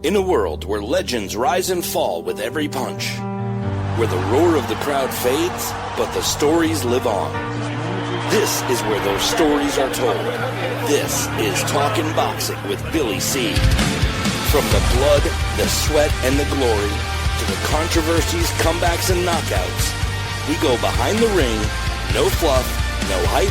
In a world where legends rise and fall with every punch, where the roar of the crowd fades, but the stories live on. This is where those stories are told. This is Talkin' Boxing with Billy C. From the blood, the sweat, and the glory, to the controversies, comebacks, and knockouts, we go behind the ring, no fluff, no hype,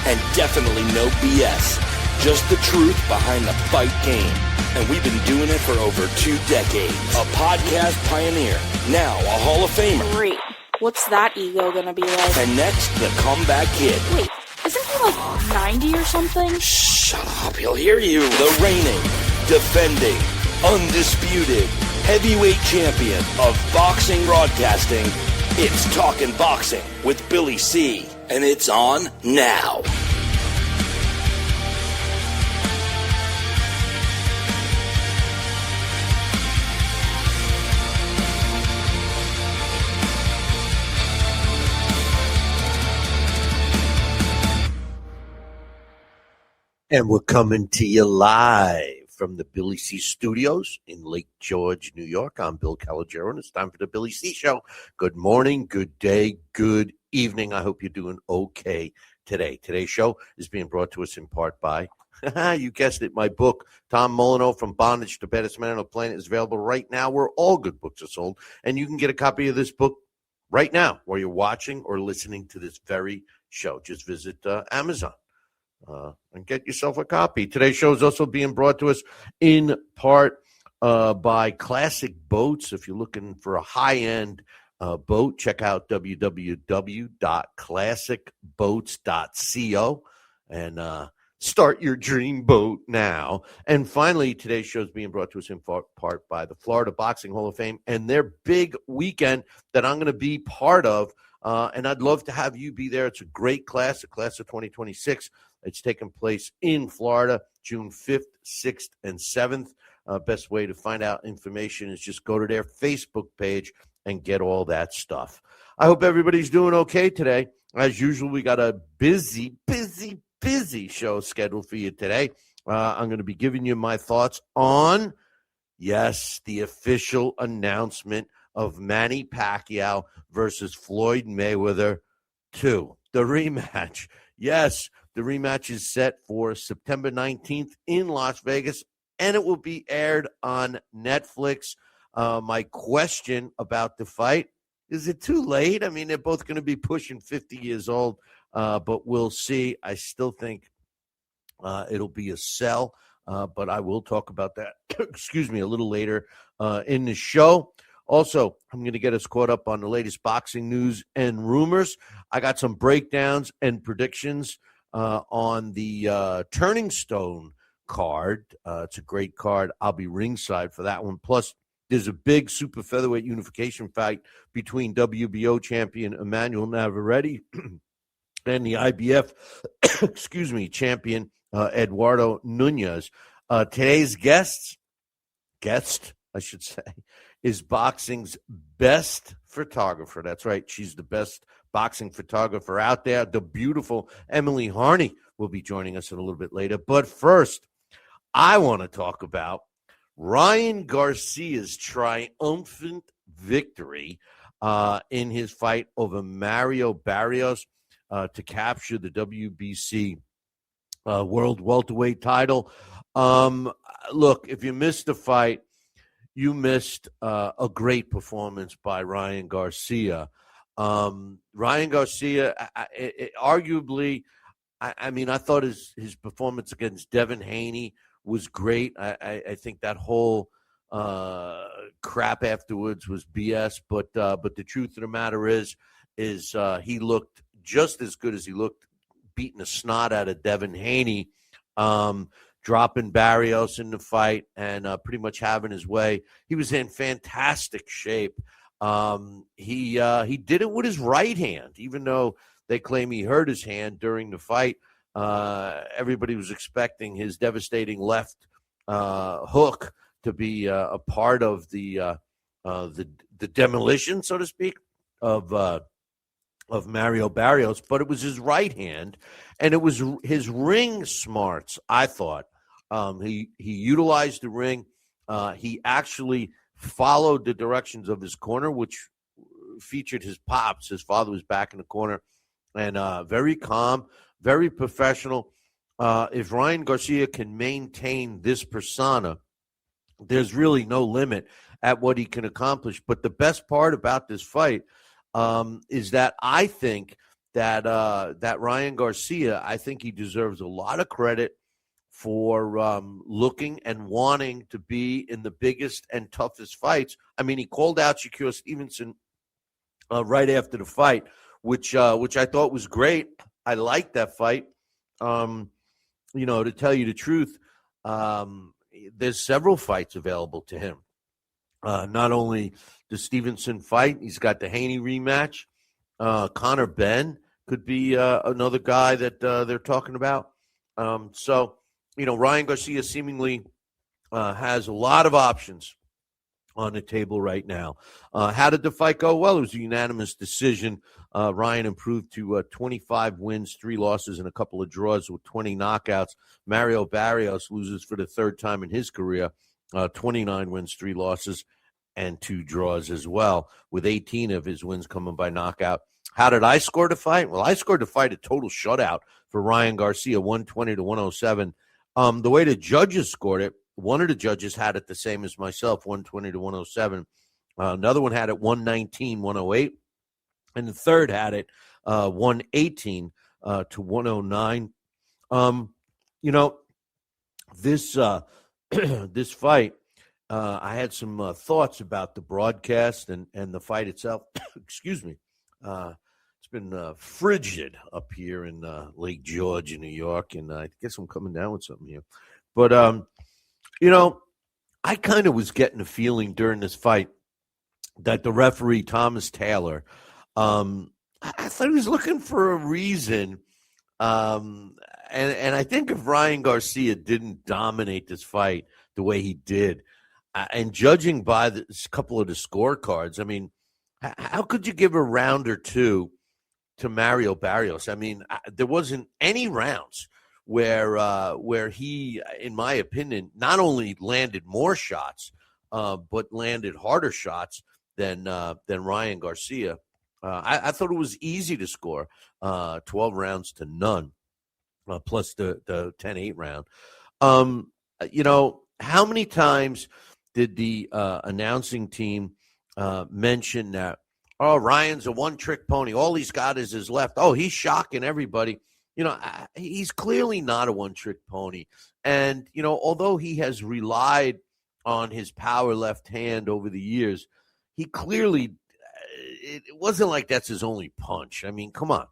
and definitely no BS. Just the truth behind the fight game. And we've been doing it for over 2 decades. A podcast pioneer, now a Hall of Famer. Great. What's that ego gonna be like? And next, the comeback kid. Wait, isn't he like 90 or something? Shut up, he'll hear you. The reigning, defending, undisputed, heavyweight champion of boxing broadcasting. It's Talkin' Boxing with Billy C. And it's on now. And we're coming to you live from the Billy C Studios in Lake George, New York. I'm Bill Calogero, and it's time for the Billy C Show. Good morning, good day, good evening. I hope you're doing okay today. Today's show is being brought to us in part by, you guessed it, my book, Tom Molyneux, From Bondage to Baddest Man on the Planet, is available right now where all good books are sold. And you can get a copy of this book right now while you're watching or listening to this very show. Just visit Amazon. And get yourself a copy. Today's show is also being brought to us in part by Classic Boats. If you're looking for a high-end boat, check out www.classicboats.co and start your dream boat now. And finally, today's show is being brought to us in part by the Florida Boxing Hall of Fame and their big weekend that I'm going to be part of. And I'd love to have you be there. It's a great class, a class of 2026. It's taking place in Florida, June 5th, 6th, and 7th. Best way to find out information is just go to their Facebook page and get all that stuff. I hope everybody's doing okay today. As usual, we got a busy show scheduled for you today. I'm going to be giving you my thoughts on, yes, the official announcement of Manny Pacquiao versus Floyd Mayweather 2, the rematch. Yes, the rematch is set for September 19th in Las Vegas, and it will be aired on Netflix. My question about the fight, is it too late? I mean, they're both going to be pushing 50 years old, but we'll see. I still think it'll be a sell, but I will talk about that, excuse me, a little later in the show. Also, I'm going to get us caught up on the latest boxing news and rumors. I got some breakdowns and predictions on the Turning Stone card. It's a great card. I'll be ringside for that one. Plus, there's a big super featherweight unification fight between WBO champion Emmanuel Navarrete and the IBF, excuse me, champion Eduardo Nunez. Today's guest, I should say, is boxing's best photographer. That's right. She's the best boxing photographer out there. The beautiful Emily Harney will be joining us a little bit later. But first, I want to talk about Ryan Garcia's triumphant victory in his fight over Mario Barrios to capture the WBC World Welterweight title. Look, if you missed the fight, you missed a great performance by Ryan Garcia. Ryan Garcia, arguably, I mean, I thought his performance against Devin Haney was great. I think that whole crap afterwards was BS. But the truth of the matter is he looked just as good as he looked beating the snot out of Devin Haney. Dropping Barrios in the fight and pretty much having his way. He was in fantastic shape. He did it with his right hand, even though they claim he hurt his hand during the fight. Everybody was expecting his devastating left hook to be a part of the demolition, so to speak, of Mario Barrios, but it was his right hand, and it was his ring smarts, I thought. He utilized the ring He actually followed the directions of his corner, which featured his pops. His father was back in the corner, and very calm, very professional. If Ryan Garcia can maintain this persona, there's really no limit at what he can accomplish. But the best part about this fight is that I think that that Ryan Garcia, I think he deserves a lot of credit for looking and wanting to be in the biggest and toughest fights. I mean, he called out Shakur Stevenson right after the fight, which I thought was great. I liked that fight. To tell you the truth, there's several fights available to him. Not only the Stevenson fight, he's got the Haney rematch. Conor Benn could be another guy that they're talking about. Ryan Garcia seemingly has a lot of options on the table right now. How did the fight go? Well, it was a unanimous decision. Ryan improved to 25 wins, 3 losses, and a couple of draws with 20 knockouts. Mario Barrios loses for the third time in his career, 29 wins, 3 losses, and 2 draws as well, with 18 of his wins coming by knockout. How did I score the fight? Well, I scored the fight a total shutout for Ryan Garcia, 120 to 107. The way the judges scored it, one of the judges had it the same as myself, 120 to 107. Another one had it 119, 108. And the third had it 118 to 109. This this fight, I had some thoughts about the broadcast and the fight itself. Excuse me. It's been frigid up here in Lake George in New York, and I guess I'm coming down with something here. But, I kind of was getting a feeling during this fight that the referee, Thomas Taylor, I thought he was looking for a reason. And I think if Ryan Garcia didn't dominate this fight the way he did, and judging by a couple of the scorecards, I mean, how could you give a round or two to Mario Barrios? I mean, there wasn't any rounds where he, in my opinion, not only landed more shots, but landed harder shots than Ryan Garcia. I thought it was easy to score 12 rounds to none, plus the 10-8 round. How many times did the announcing team mention that, oh, Ryan's a one-trick pony. All he's got is his left. Oh, he's shocking everybody. He's clearly not a one-trick pony. And, although he has relied on his power left hand over the years, he clearly it wasn't like that's his only punch. I mean, come on.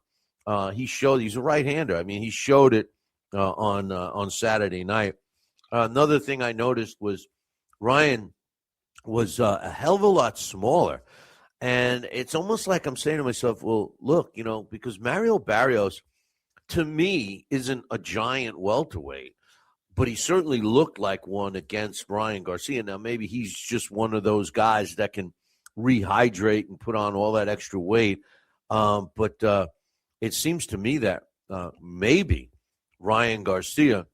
He's a right-hander. I mean, he showed it on Saturday night. Another thing I noticed was Ryan was a hell of a lot smaller. And it's almost like I'm saying to myself, well, look, because Mario Barrios, to me, isn't a giant welterweight, but he certainly looked like one against Ryan Garcia. Now, maybe he's just one of those guys that can rehydrate and put on all that extra weight. But it seems to me that maybe Ryan Garcia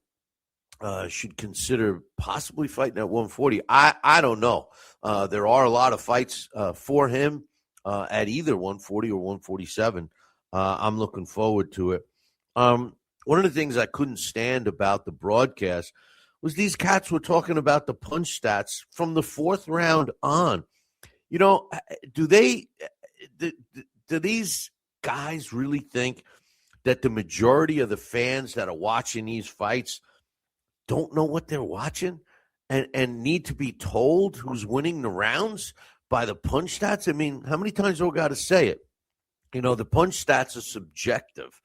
should consider possibly fighting at 140. I don't know. There are a lot of fights for him at either 140 or 147. I'm looking forward to it. One of the things I couldn't stand about the broadcast was these cats were talking about the punch stats from the 4th round on. Do these guys really think that the majority of the fans that are watching these fights don't know what they're watching and need to be told who's winning the rounds by the punch stats? I mean, how many times do I got to say it? The punch stats are subjective.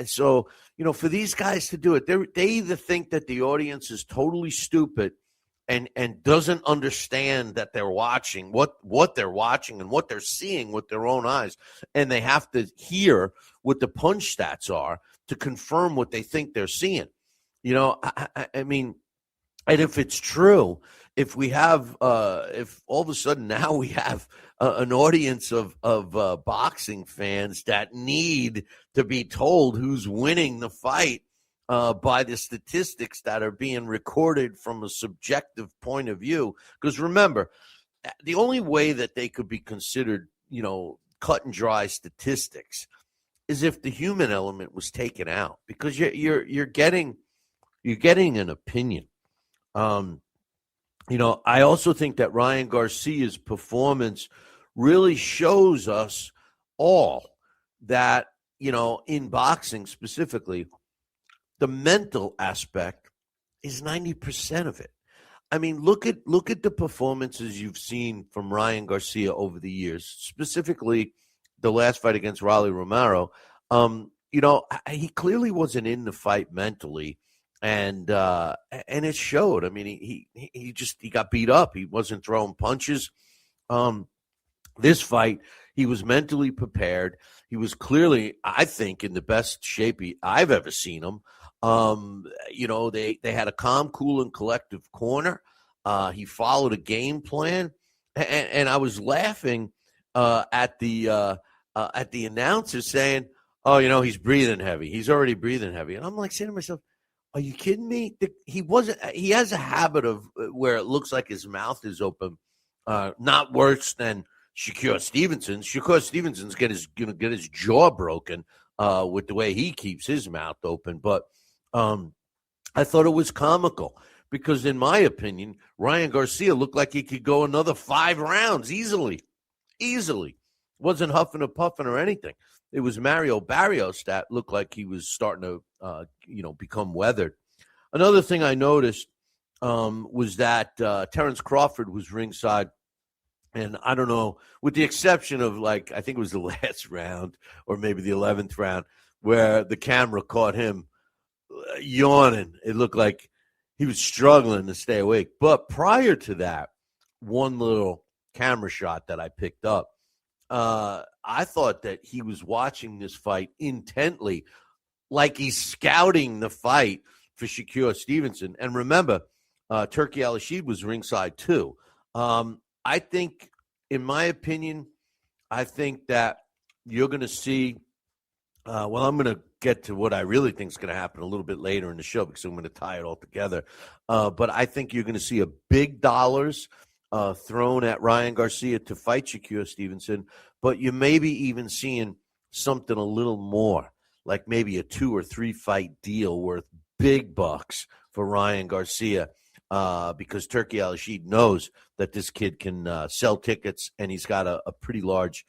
So, for these guys to do it, they either think that the audience is totally stupid and doesn't understand that they're watching what they're watching and what they're seeing with their own eyes, and they have to hear what the punch stats are to confirm what they think they're seeing. I mean, and if it's true, if we have, if all of a sudden now we have an audience of boxing fans that need to be told who's winning the fight by the statistics that are being recorded from a subjective point of view. Because remember, the only way that they could be considered, cut and dry statistics is if the human element was taken out, because you're getting an opinion. I also think that Ryan Garcia's performance really shows us all that, in boxing specifically, the mental aspect is 90% of it. I mean, look at the performances you've seen from Ryan Garcia over the years, specifically the last fight against Rolly Romero. He clearly wasn't in the fight mentally, and it showed. I mean, he got beat up. He wasn't throwing punches. This fight, he was mentally prepared. He was clearly, I think, in the best shape I've ever seen him. They had a calm, cool, and collective corner. He followed a game plan, and I was laughing at the announcer saying, "Oh, he's breathing heavy. He's already breathing heavy." And I'm like saying to myself, "Are you kidding me?" He wasn't. He has a habit of where it looks like his mouth is open. Not worse than Shakur Stevenson. Shakur Stevenson's going to get his jaw broken with the way he keeps his mouth open. But I thought it was comical because, in my opinion, Ryan Garcia looked like he could go another 5 rounds easily. Wasn't huffing or puffing or anything. It was Mario Barrios that looked like he was starting to, become weathered. Another thing I noticed was that Terrence Crawford was ringside. And I don't know, with the exception of, I think it was the last round or maybe the 11th round where the camera caught him yawning. It looked like he was struggling to stay awake. But prior to that, one little camera shot that I picked up, I thought that he was watching this fight intently, like he's scouting the fight for Shakur Stevenson. And remember, Turki Al-Rashid was ringside too. I think, in my opinion, that you're going to see I'm going to get to what I really think is going to happen a little bit later in the show because I'm going to tie it all together. But I think you're going to see a big dollars thrown at Ryan Garcia to fight Shakur Stevenson, but you may be even seeing something a little more, like maybe a 2 or 3 fight deal worth big bucks for Ryan Garcia. Because Turki Al-Rashid knows that this kid can sell tickets, and he's got a pretty large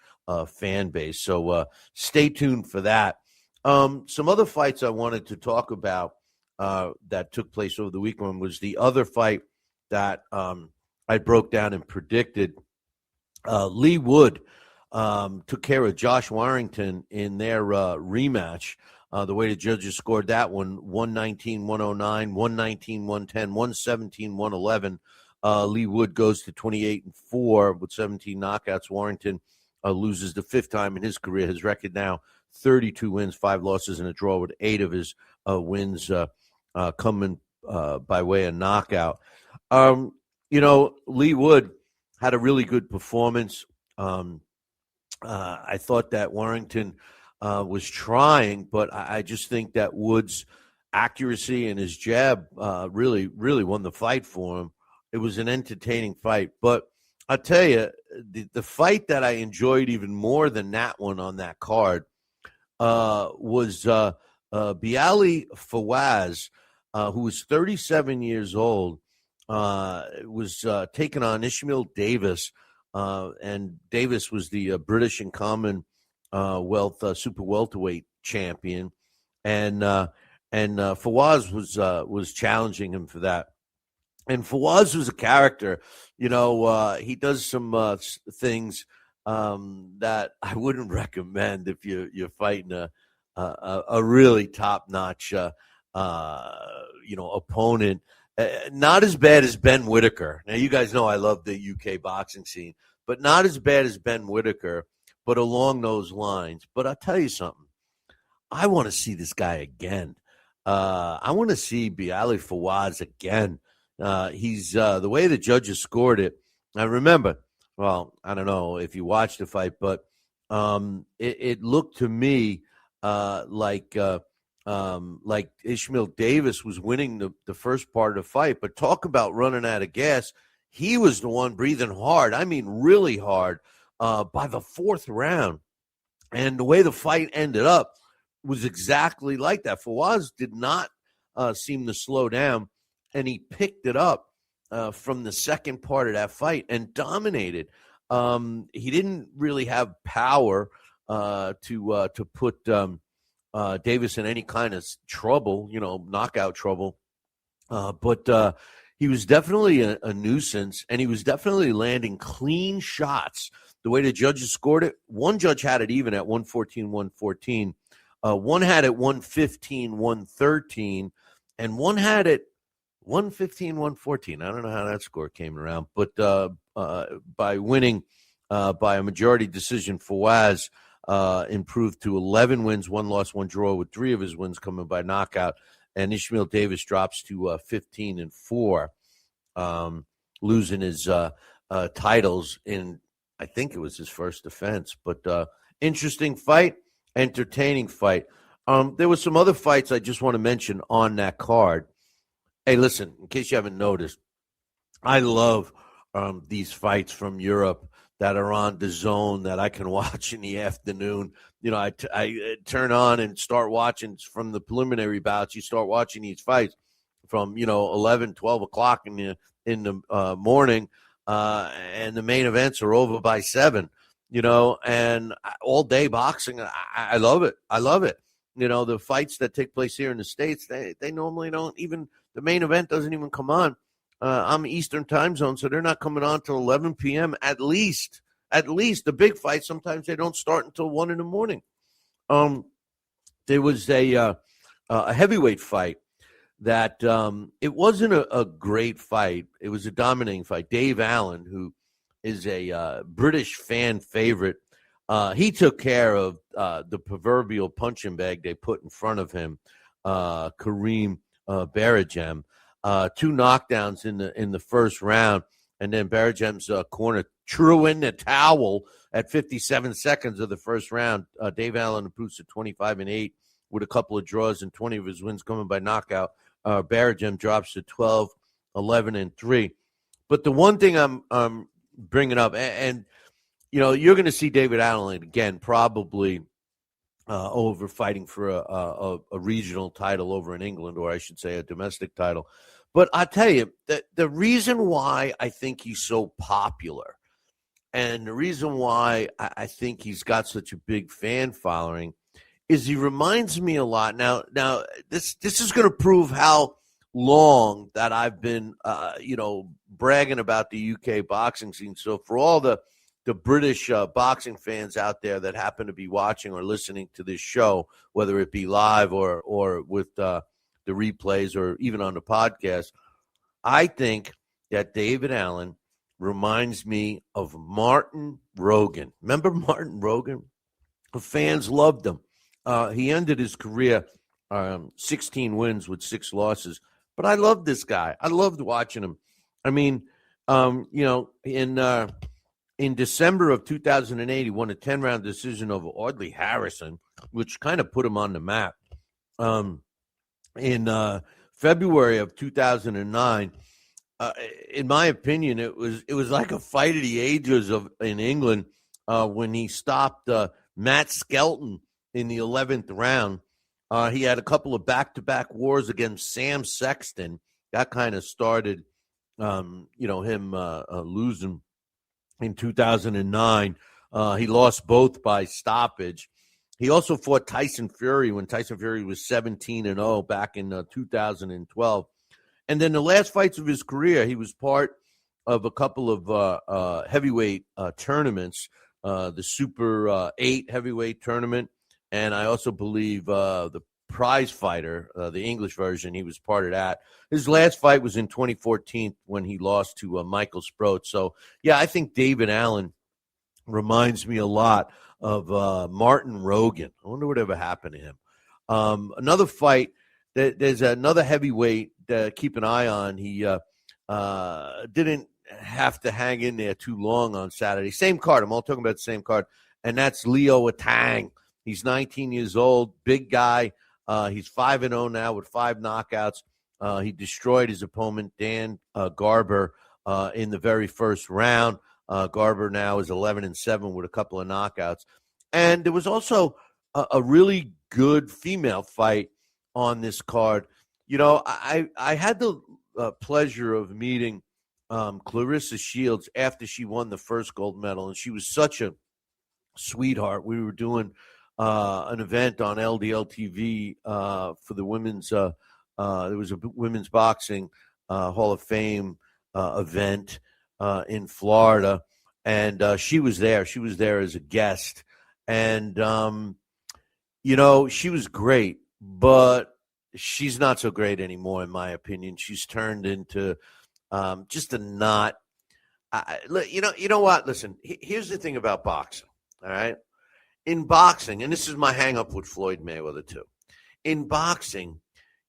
fan base. So stay tuned for that. Some other fights I wanted to talk about that took place over the weekend was the other fight that I broke down and predicted. Lee Wood took care of Josh Warrington in their rematch. The way the judges scored that one, 119-109, 119-110, 117-111. Lee Wood goes to 28-4 with 17 knockouts. Warrington loses the 5th time in his career. His record now 32 wins, 5 losses, and a draw, with 8 of his wins coming by way of knockout. Lee Wood had a really good performance. I thought that Warrington was trying, but I just think that Wood's accuracy and his jab really won the fight for him. It was an entertaining fight. But I'll tell you, the fight that I enjoyed even more than that one on that card was Bialy Fawaz, who was 37 years old, was taking on Ishmael Davis. And Davis was the British and Commonwealth super welterweight champion, and Fawaz was challenging him for that. And Fawaz was a character, he does some things that I wouldn't recommend if you're fighting a really top notch opponent. Not as bad as Ben Whittaker. Now, you guys know I love the UK boxing scene, but not as bad as Ben Whittaker, but along those lines. But I'll tell you something. I want to see this guy again. I want to see Bialy Fawaz again. He's the way the judges scored it. I remember, well, I don't know if you watched the fight, but it looked to me like like Ishmael Davis was winning the first part of the fight. But talk about running out of gas. He was the one breathing hard. I mean, really hard by the fourth round. And the way the fight ended up was exactly like that. Fawaz did not seem to slow down, and he picked it up from the second part of that fight and dominated. He didn't really have power to put Davis in any kind of trouble, knockout trouble. But he was definitely a nuisance, and he was definitely landing clean shots. The way the judges scored it, one judge had it even at 114-114. One had it 115-113, and one had it 115-114. I don't know how that score came around, but by winning by a majority decision, Fawaz improved to 11 wins, 1 loss, 1 draw, with 3 of his wins coming by knockout. And Ishmael Davis drops to 15-4, losing his titles in, I think it was his first defense. But interesting fight, entertaining fight. There were some other fights I just want to mention on that card. Hey, listen, in case you haven't noticed, I love these fights from Europe that are on the zone that I can watch in the afternoon. I turn on and start watching from the preliminary bouts. You start watching these fights from, 11, 12 o'clock in the morning, and the main events are over by 7, and all day boxing. I love it. I love it. The fights that take place here in the States, they normally don't even, the main event doesn't even come on. I'm Eastern time zone, so they're not coming on till 11 p.m. at least. The big fights, sometimes they don't start until 1 in the morning. There was a heavyweight fight that it wasn't a great fight. It was a dominating fight. Dave Allen, who is a British fan favorite, he took care of the proverbial punching bag they put in front of him, Kareem Barajam. 2 knockdowns in the first round, and then Barajam's corner threw in the towel at 57 seconds of the first round. Dave Allen improves to 25-8 with a couple of draws and 20 of his wins coming by knockout. Barajam drops to 12-11-3. But the one thing I'm bringing up, and you're going to see David Allen again probably over fighting for a regional title over in England, or I should say a domestic title. But I tell you, the reason why I think he's so popular, and the reason why I think he's got such a big fan following, is he reminds me a lot. Now this is going to prove how long that I've been, bragging about the UK boxing scene. So for all the British boxing fans out there that happen to be watching or listening to this show, whether it be live or with the replays or even on the podcast, I think that David Allen reminds me of Martin Rogan. Remember Martin Rogan? The fans loved him. He ended his career 16 wins with 6 losses. But I loved this guy. I loved watching him. I mean, in December of 2008, he won a 10-round decision over Audley Harrison, which kind of put him on the map. In February of 2009, in my opinion, it was like a fight of the ages in England when he stopped Matt Skelton in the 11th round. He had a couple of back-to-back wars against Sam Sexton. That kind of started, him losing in 2009. He lost both by stoppage. He also fought Tyson Fury when Tyson Fury was 17-0 back in 2012. And then the last fights of his career, he was part of a couple of heavyweight tournaments, the Super 8 heavyweight tournament, and I also believe the Prize Fighter, the English version, he was part of that. His last fight was in 2014 when he lost to Michael Sproat. So, yeah, I think David Allen reminds me a lot of Martin Rogan. I wonder whatever happened to him. Another fight, there's another heavyweight to keep an eye on. He didn't have to hang in there too long on Saturday. Same card. I'm all talking about the same card, and that's Leo Atang. He's 19 years old, big guy. He's 5-0 now with 5 knockouts. He destroyed his opponent, Dan Garber, in the very first round. Garber now is 11-7 with a couple of knockouts. And there was also a really good female fight on this card. You know, I had the pleasure of meeting Clarissa Shields after she won the first gold medal, and she was such a sweetheart. We were doing an event on LDL TV for the women's. There was a women's boxing Hall of Fame event in Florida, and she was there. She was there as a guest, and you know, she was great, but she's not so great anymore, in my opinion. She's turned into just a not. You know what? Listen, here's the thing about boxing. All right, in boxing, and this is my hang up with Floyd Mayweather too. In boxing,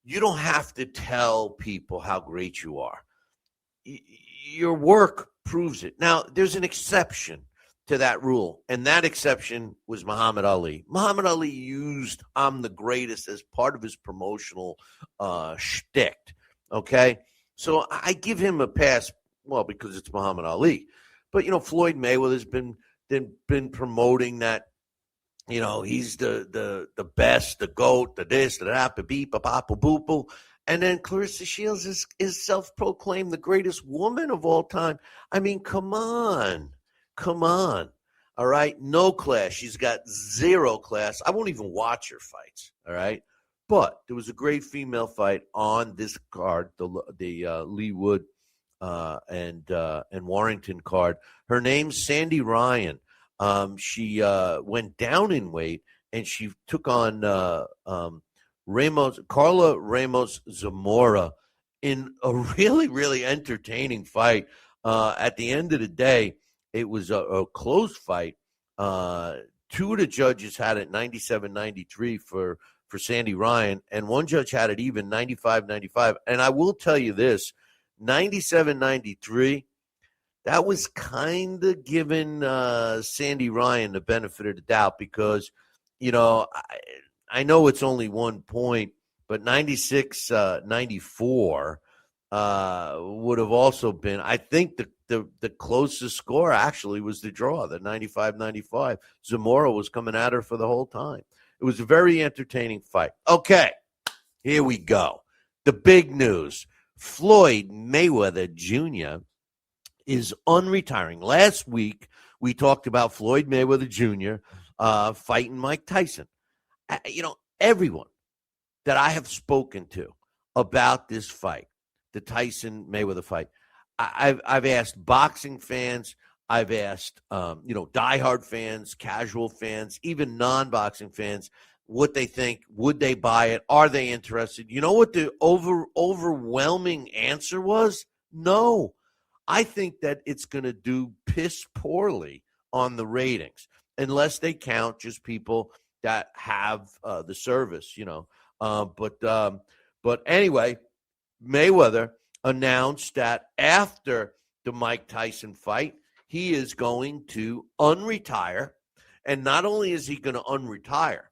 you don't have to tell people how great you are. Your work proves it. Now, there's an exception to that rule, and that exception was Muhammad Ali. Muhammad Ali used "I'm the greatest" as part of his promotional shtick. Okay, so I give him a pass. Well, because it's Muhammad Ali, but you know, Floyd Mayweather's been promoting that, you know, he's the best, the GOAT, the this, the that, the beep, the pop, the boop, boop. And then Clarissa Shields is self-proclaimed the greatest woman of all time. I mean, come on. All right, no class. She's got zero class. I won't even watch her fights. All right, but there was a great female fight on this card, the Lee Wood and Warrington card. Her name's Sandy Ryan. She went down in weight, and she took on Carla Ramos Zamora in a really, really entertaining fight. At the end of the day, it was a close fight. Two of the judges had it 97-93 for Sandy Ryan, and one judge had it even 95-95. And I will tell you this, 97-93, that was kind of giving Sandy Ryan the benefit of the doubt because, you know, I know it's only 1 point, but 96-94 would have also been, I think the closest score actually was the draw, the 95-95. Zamora was coming at her for the whole time. It was a very entertaining fight. Okay, here we go. The big news. Floyd Mayweather Jr. is unretiring. Last week, we talked about Floyd Mayweather Jr. Fighting Mike Tyson. You know, everyone that I have spoken to about this fight, the Tyson-Mayweather fight, I've asked boxing fans, I've asked, diehard fans, casual fans, even non-boxing fans, what they think. Would they buy it? Are they interested? You know what the overwhelming answer was? No. I think that it's going to do piss poorly on the ratings unless they count just people that have the service, you know. But anyway, Mayweather announced that after the Mike Tyson fight, he is going to unretire. And not only is he going to unretire,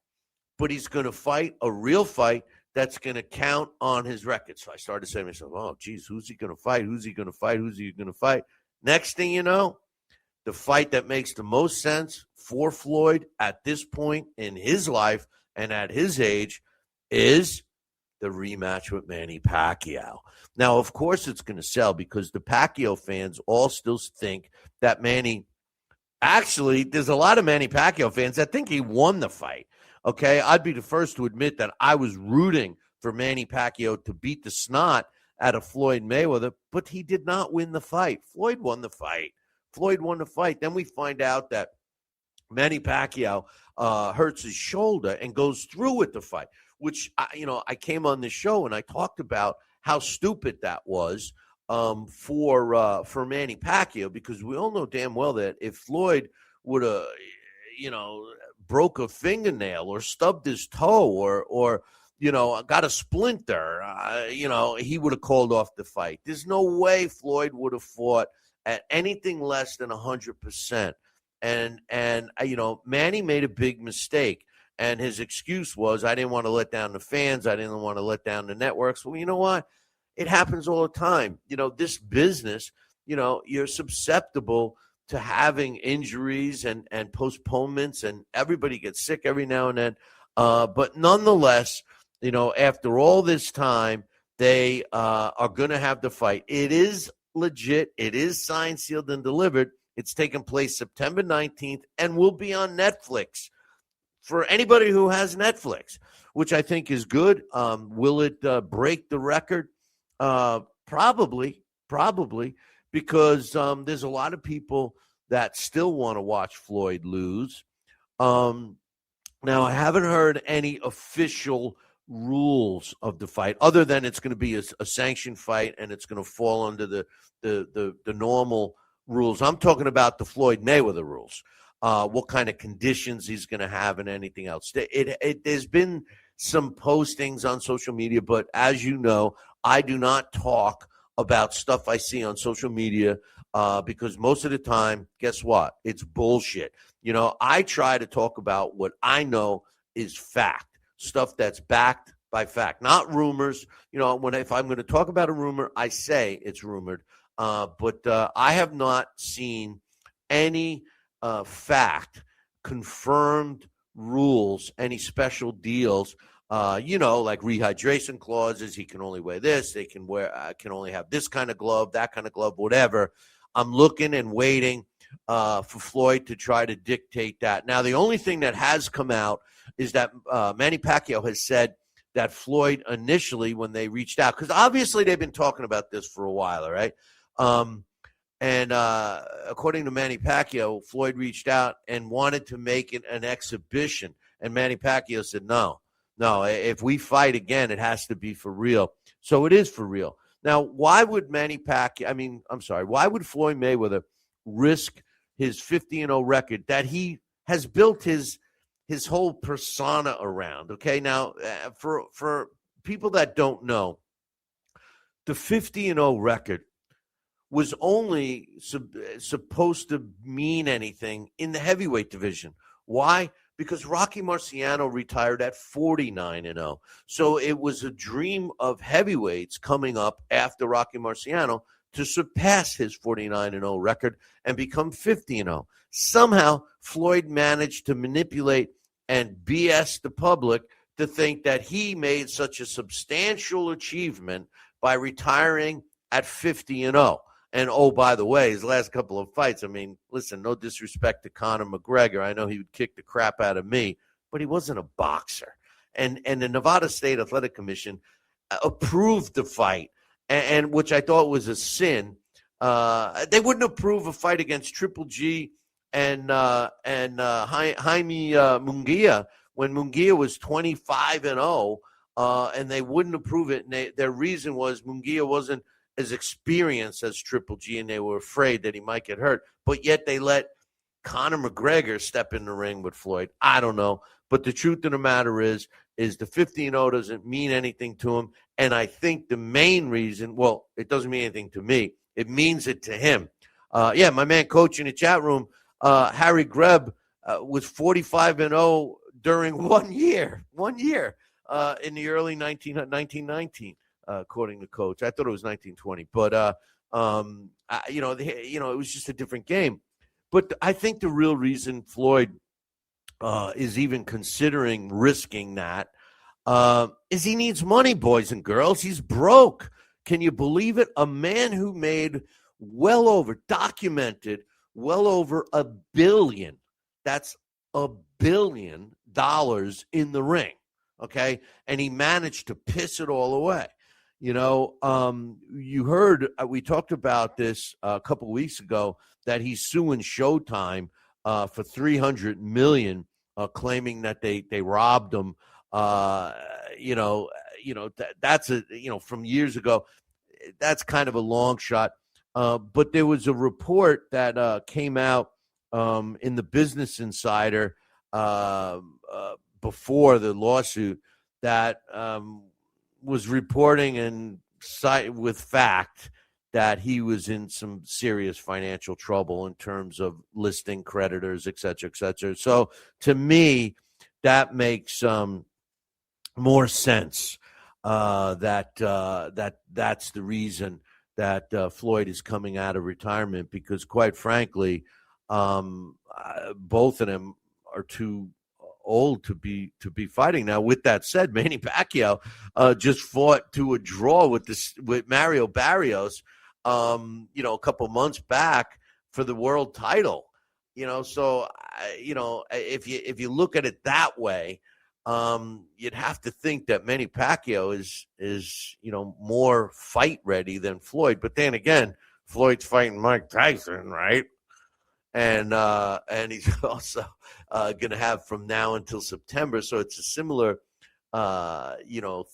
but he's going to fight a real fight that's going to count on his record. So I started saying to myself, oh, geez, who's he going to fight? Who's he going to fight? Who's he going to fight? Next thing you know, the fight that makes the most sense for Floyd at this point in his life and at his age is the rematch with Manny Pacquiao. Now, of course, it's going to sell because the Pacquiao fans all still think that Manny – actually, there's a lot of Manny Pacquiao fans that think he won the fight. Okay, I'd be the first to admit that I was rooting for Manny Pacquiao to beat the snot out of Floyd Mayweather, but he did not win the fight. Floyd won the fight. Then we find out that Manny Pacquiao hurts his shoulder and goes through with the fight, which, I came on this show and I talked about how stupid that was for Manny Pacquiao, because we all know damn well that if Floyd would have, broke a fingernail or stubbed his toe or got a splinter, he would have called off the fight. There's no way Floyd would have fought at anything less than 100%. And Manny made a big mistake. And his excuse was, I didn't want to let down the fans. I didn't want to let down the networks. Well, you know what? It happens all the time. This business, you're susceptible to having injuries and postponements, and everybody gets sick every now and then. But nonetheless, after all this time, they are going to have the fight. It is legit. It is signed, sealed, and delivered. It's taking place September 19th and will be on Netflix for anybody who has Netflix, which I think is good. Will it break the record? Probably, because there's a lot of people that still want to watch Floyd lose. Now, I haven't heard any official rules of the fight, other than it's going to be a sanctioned fight and it's going to fall under the normal rules. I'm talking about the Floyd Mayweather rules, what kind of conditions he's going to have and anything else. There's been some postings on social media, but as you know, I do not talk about stuff I see on social media because most of the time, guess what? It's bullshit. I try to talk about what I know is fact, stuff that's backed by fact, not rumors. If I'm going to talk about a rumor, I say it's rumored. But I have not seen any fact, confirmed rules, any special deals, like rehydration clauses. He can only wear this. They can can only have this kind of glove, that kind of glove, whatever. I'm looking and waiting for Floyd to try to dictate that. Now, the only thing that has come out is that Manny Pacquiao has said that Floyd initially, when they reached out, because obviously they've been talking about this for a while, right? And according to Manny Pacquiao, Floyd reached out and wanted to make it an exhibition. And Manny Pacquiao said, no, if we fight again, it has to be for real. So it is for real. Now, why would why would Floyd Mayweather risk his 50-0 record that he has built his whole persona around? Okay, now, for people that don't know, the 50-0 record was only supposed to mean anything in the heavyweight division. Why? Because Rocky Marciano retired at 49-0. So it was a dream of heavyweights coming up after Rocky Marciano to surpass his 49-0 record and become 50-0. Somehow, Floyd managed to manipulate and BS the public to think that he made such a substantial achievement by retiring at 50-0. And, oh, by the way, his last couple of fights, listen, no disrespect to Conor McGregor. I know he would kick the crap out of me, but he wasn't a boxer. And the Nevada State Athletic Commission approved the fight, and which I thought was a sin. They wouldn't approve a fight against Triple G and Jaime Munguia when Munguia was 25-0, and they wouldn't approve it. And their reason was Munguia wasn't as experienced as Triple G, and they were afraid that he might get hurt. But yet they let Conor McGregor step in the ring with Floyd. I don't know. But the truth of the matter is the 50-0 doesn't mean anything to him. And I think the main reason, well, it doesn't mean anything to me. It means it to him. My man coach in the chat room, Harry Greb, was 45-0 during 1 year in the early 1919. According to coach. I thought it was 1920, but it was just a different game. But I think the real reason Floyd is even considering risking that is he needs money, boys and girls. He's broke. Can you believe it? A man who made documented well over $1 billion. That's $1 billion in the ring. Okay. And he managed to piss it all away. You heard, we talked about this a couple of weeks ago, that he's suing Showtime for $300 million, claiming that they robbed him. That's from years ago. That's kind of a long shot. But there was a report that came out in the Business Insider before the lawsuit that was reporting and with fact that he was in some serious financial trouble in terms of listing creditors, et cetera, et cetera. So to me, that makes more sense. That's the reason that Floyd is coming out of retirement, because, quite frankly, both of them are too old to be fighting. Now, with that said, Manny Pacquiao just fought to a draw with Mario Barrios, a couple months back for the world title. So if you look at it that way, you'd have to think that Manny Pacquiao is more fight ready than Floyd. But then again, Floyd's fighting Mike Tyson, right? And he's also going to have from now until September. So it's a similar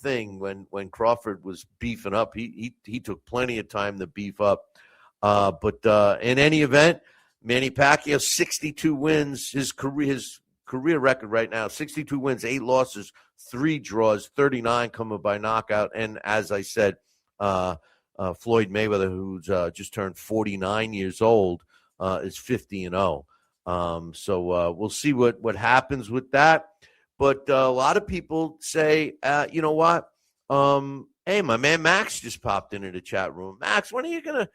thing. When Crawford was beefing up, he took plenty of time to beef up. But in any event, Manny Pacquiao, 62 wins. His career record right now, 62 wins, 8 losses, 3 draws, 39 coming by knockout. And as I said, Floyd Mayweather, who's just turned 49 years old, is 50-0. So we'll see what happens with that. But a lot of people say, you know what? Hey, my man Max just popped into the chat room. Max, when are you gonna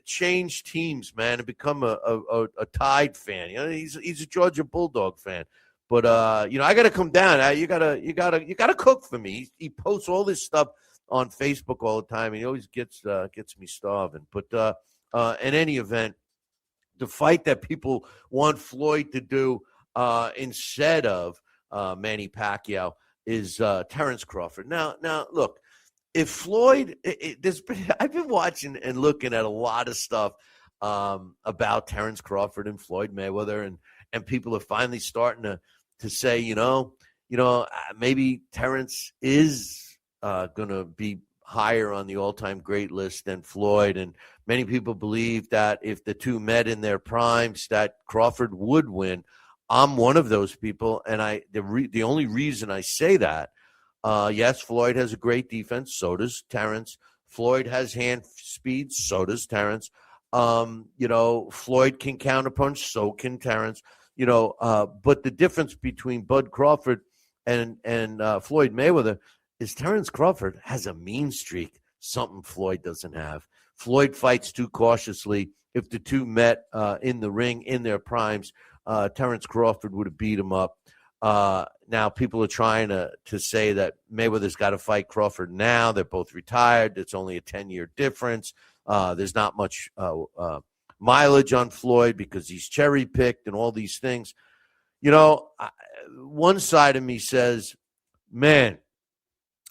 change teams, man, and become a Tide fan? He's a Georgia Bulldog fan. But I got to come down. You gotta cook for me. He posts all this stuff on Facebook all the time, and he always gets me starving. But in any event, the fight that people want Floyd to do instead of Manny Pacquiao is Terrence Crawford. Now, look, if Floyd, I've been watching and looking at a lot of stuff about Terrence Crawford and Floyd Mayweather, and people are finally starting to say, maybe Terrence is going to be higher on the all-time great list than Floyd. And many people believe that if the two met in their primes, that Crawford would win. I'm one of those people, and the only reason I say that, yes, Floyd has a great defense, so does Terrence. Floyd has hand speed, so does Terrence. Floyd can counterpunch, so can Terrence. But the difference between Bud Crawford and Floyd Mayweather is Terrence Crawford has a mean streak, something Floyd doesn't have. Floyd fights too cautiously. If the two met in the ring in their primes, Terrence Crawford would have beat him up. Now people are trying to say that Mayweather's got to fight Crawford now. They're both retired. It's only a 10-year difference. There's not much mileage on Floyd because he's cherry-picked and all these things. One side of me says, man,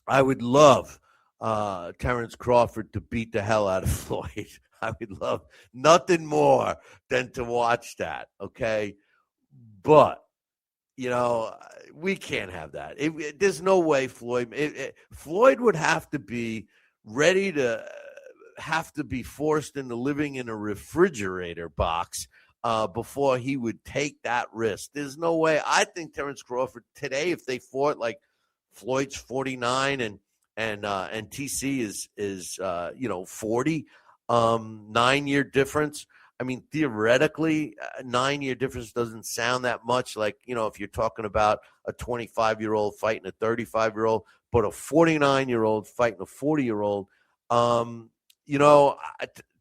I would love Terrence Crawford to beat the hell out of Floyd. I would love nothing more than to watch that, okay? But, we can't have that. There's no way Floyd would have to be ready to have to be forced into living in a refrigerator box before he would take that risk. There's no way. I think Terrence Crawford today, if they fought like Floyd's 49 and TC is 40, 9-year difference. I mean, theoretically, a 9-year difference doesn't sound that much. Like, if you're talking about a 25-year-old fighting a 35-year-old, but a 49-year-old fighting a 40-year-old.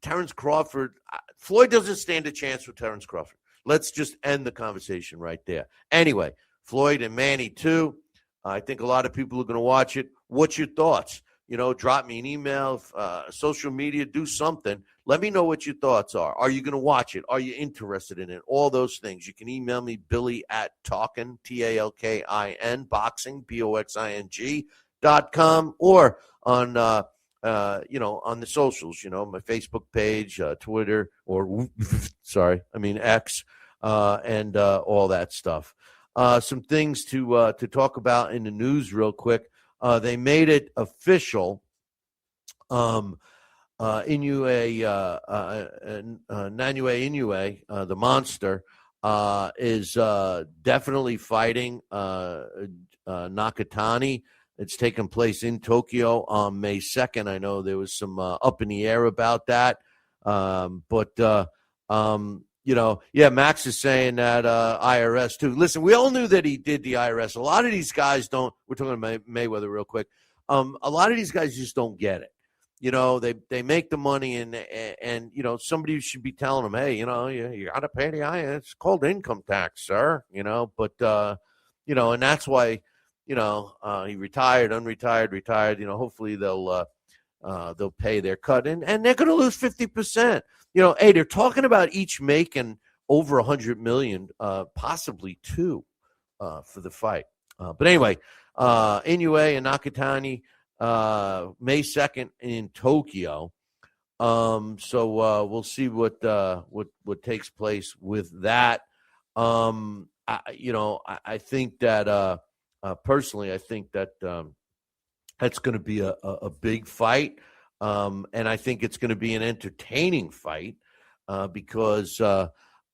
Terrence Crawford, Floyd doesn't stand a chance with Terrence Crawford. Let's just end the conversation right there. Anyway, Floyd and Manny too. I think a lot of people are going to watch it. What's your thoughts? Drop me an email, social media, do something. Let me know what your thoughts are. Are you going to watch it? Are you interested in it? All those things. You can email me, Billy@Talkin, TALKIN, boxing, BOXING.com, or on, on the socials, my Facebook page, Twitter, or X, and all that stuff. Some things to talk about in the news real quick. They made it official. Nanuet Inoue, the monster, is definitely fighting Nakatani. It's taking place in Tokyo on May 2nd. I know there was some up in the air about that. But Yeah, Max is saying that IRS too. Listen, we all knew that he did the IRS. A lot of these guys don't. We're talking about Mayweather real quick. A lot of these guys just don't get it. They make the money and somebody should be telling them, hey, you got to pay the IRS. It's called income tax, sir. But and that's why he retired, unretired, retired. Hopefully they'll pay their cut and they're going to lose 50%. Hey, they're talking about each making over $100 million, possibly two, for the fight. But anyway, Inoue and Nakatani, May 2nd in Tokyo. So we'll see what takes place with that. I think that personally, I think that that's going to be a big fight. And I think it's going to be an entertaining fight because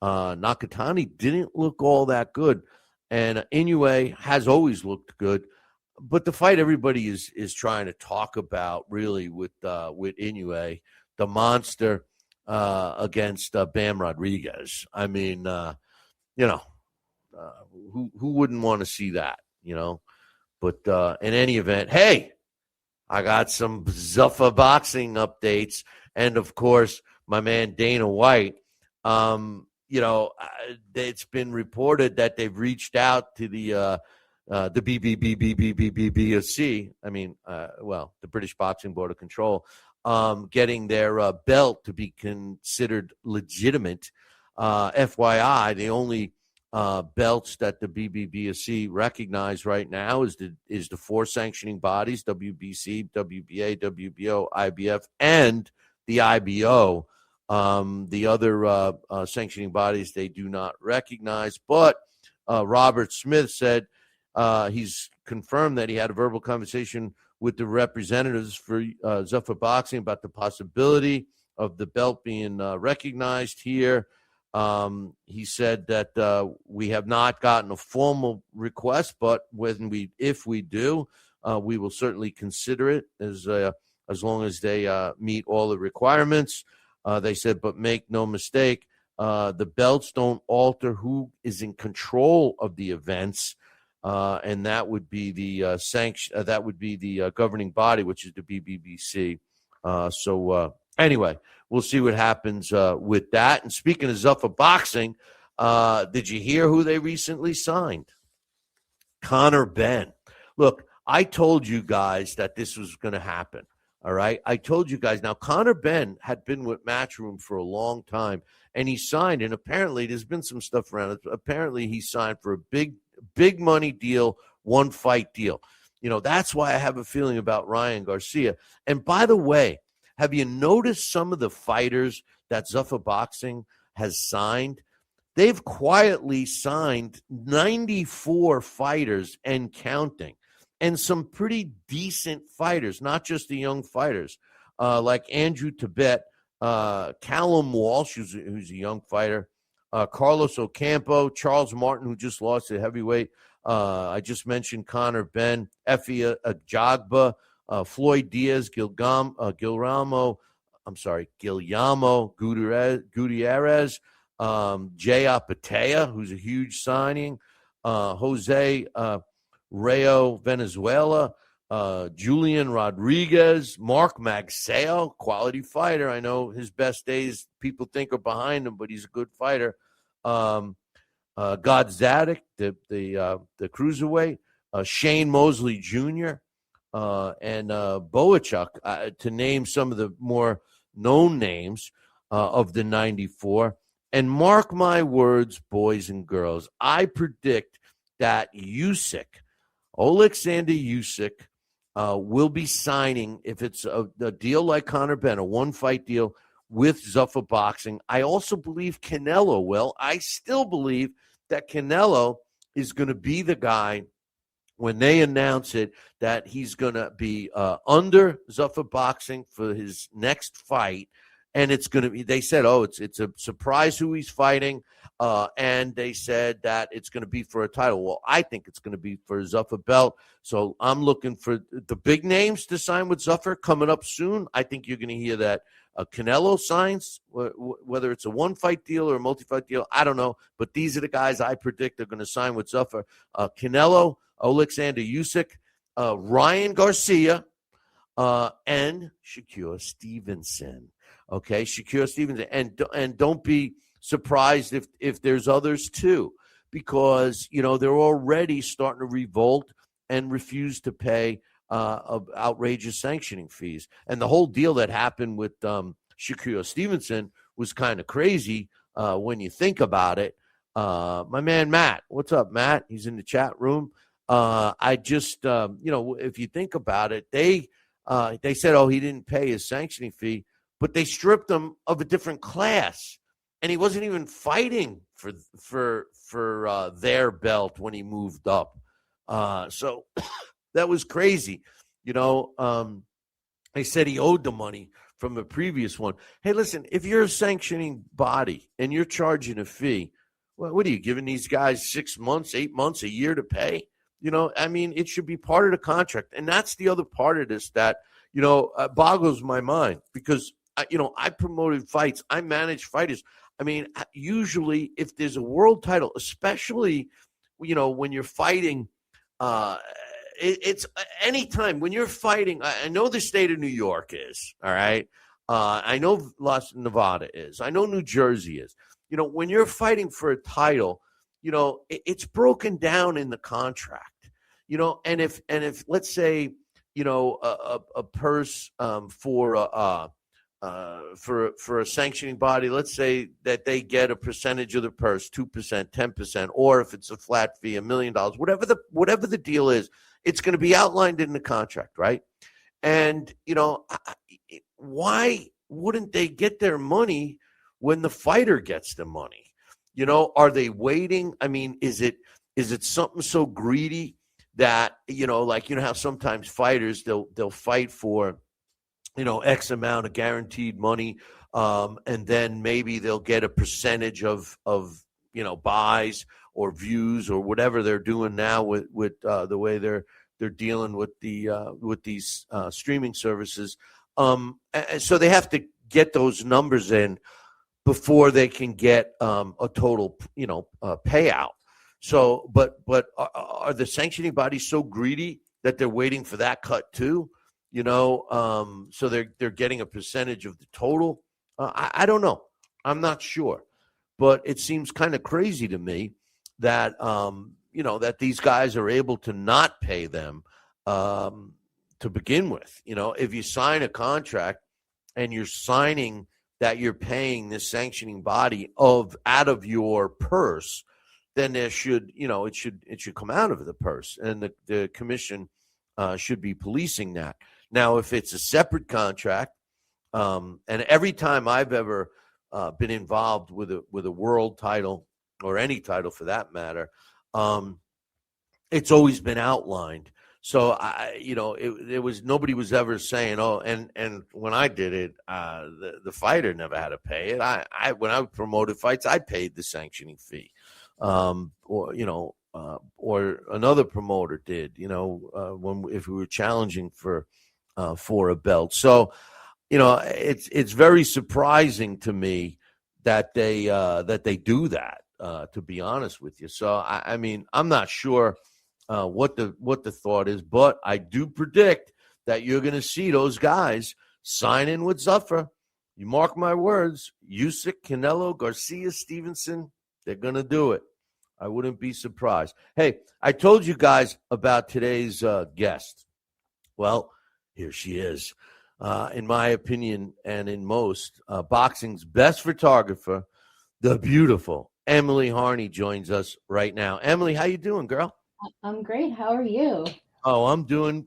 Nakatani didn't look all that good. And Inoue has always looked good. But the fight everybody is trying to talk about really with Inoue, the monster against Bam Rodriguez. I mean, who wouldn't want to see that, But in any event, hey, I got some Zuffa boxing updates. And, of course, my man Dana White, it's been reported that they've reached out to the BBBBBBBBC. The British Boxing Board of Control, getting their belt to be considered legitimate. FYI, the only belts that the BBBC recognize right now is the four sanctioning bodies: WBC, WBA, WBO, IBF, and the IBO. The other sanctioning bodies they do not recognize. But Robert Smith said he's confirmed that he had a verbal conversation with the representatives for Zuffa Boxing about the possibility of the belt being recognized here. He said that we have not gotten a formal request, but if we do, we will certainly consider it as long as they meet all the requirements. They said, but make no mistake, the belts don't alter who is in control of the events, and that would be the sanction. That would be the governing body, which is the BBBC. Anyway, we'll see what happens with that. And speaking of Zuffa Boxing, did you hear who they recently signed? Conor Benn. Look, I told you guys that this was going to happen. All right. I told you guys. Now, Conor Benn had been with Matchroom for a long time, and he signed. And apparently, there's been some stuff around it. Apparently, he signed for a big money deal, one fight deal. That's why I have a feeling about Ryan Garcia. And by the way, have you noticed some of the fighters that Zuffa Boxing has signed? They've quietly signed 94 fighters and counting. And some pretty decent fighters, not just the young fighters, like Andrew Tibet, Callum Walsh, who's a young fighter, Carlos Ocampo, Charles Martin, who just lost at heavyweight. I just mentioned Conor Benn, Effie Ajagba, Floyd Diaz, Guillermo Gutierrez, Jay Apatea, who's a huge signing, Jose Rayo Venezuela, Julian Rodriguez, Mark Magsayo, quality fighter. I know his best days people think are behind him, but he's a good fighter. God Zadik, the cruiserweight, Shane Mosley Jr., and Boachuk, to name some of the more known names of the 94. And mark my words, boys and girls, I predict that Alexander Usyk will be signing, if it's a deal like Conor Benn, a one-fight deal with Zuffa Boxing. I also believe Canelo will. I still believe that Canelo is going to be the guy when they announce it, that he's going to be under Zuffa Boxing for his next fight. and it's going to be. They said, "Oh, it's a surprise who he's fighting," and they said that it's going to be for a title. Well, I think it's going to be for a Zuffer belt. So I'm looking for the big names to sign with Zuffer coming up soon. I think you're going to hear that Canelo signs, whether it's a one-fight deal or a multi-fight deal, I don't know. But these are the guys I predict are going to sign with Zuffer. Canelo, Alexander Usyk, Ryan Garcia, and Shakur Stevenson. Okay, Shakur Stevenson. And don't be surprised if there's others too, because, they're already starting to revolt and refuse to pay outrageous sanctioning fees. And the whole deal that happened with Shakur Stevenson was kind of crazy when you think about it. My man Matt, what's up, Matt? He's in the chat room. I just, if you think about it, they said, oh, he didn't pay his sanctioning fee, but they stripped him of a different class, and he wasn't even fighting for their belt when he moved up. So that was crazy. They said he owed the money from the previous one. Hey, listen, if you're a sanctioning body and you're charging a fee, what are you giving these guys 6 months, 8 months, a year to pay? It should be part of the contract. And that's the other part of this that, boggles my mind, because, I promoted fights. I manage fighters. Usually if there's a world title, especially, when you're fighting, it's anytime when you're fighting. I know the state of New York is, all right. I know Nevada is. I know New Jersey is. When you're fighting for a title, it's broken down in the contract. And if let's say, a purse for a sanctioning body, let's say that they get a percentage of the purse, 2%, 10%, or if it's a flat fee, $1 million, whatever the deal is, it's going to be outlined in the contract, right? And, why wouldn't they get their money when the fighter gets the money? Are they waiting? Is it something so greedy that, how sometimes fighters, they'll fight for, X amount of guaranteed money, and then maybe they'll get a percentage of buys or views or whatever they're doing now with the way they're dealing with these streaming services. So they have to get those numbers in before they can get a total payout. So, but are the sanctioning bodies so greedy that they're waiting for that cut too? So they're getting a percentage of the total. I don't know. I'm not sure, but it seems kind of crazy to me that that these guys are able to not pay them to begin with. If you sign a contract and you're signing that you're paying this sanctioning body out of your purse, then there should it should come out of the purse, and the commission should be policing that. Now, if it's a separate contract, and every time I've ever been involved with a world title or any title for that matter, it's always been outlined. So nobody was ever saying, oh, and when I did it, the fighter never had to pay it. When I promoted fights, I paid the sanctioning fee, or another promoter did, if we were challenging for a belt. So, it's very surprising to me that they do that, to be honest with you. So, I'm not sure what the thought is, but I do predict that you're going to see those guys sign in with Zuffer. You mark my words, Usyk, Canelo, Garcia, Stevenson, they're going to do it. I wouldn't be surprised. Hey, I told you guys about today's guest. Well, here she is. In my opinion, and in most, boxing's best photographer, the beautiful Emily Harney joins us right now. Emily, how you doing, girl? I'm great. How are you? Oh, I'm doing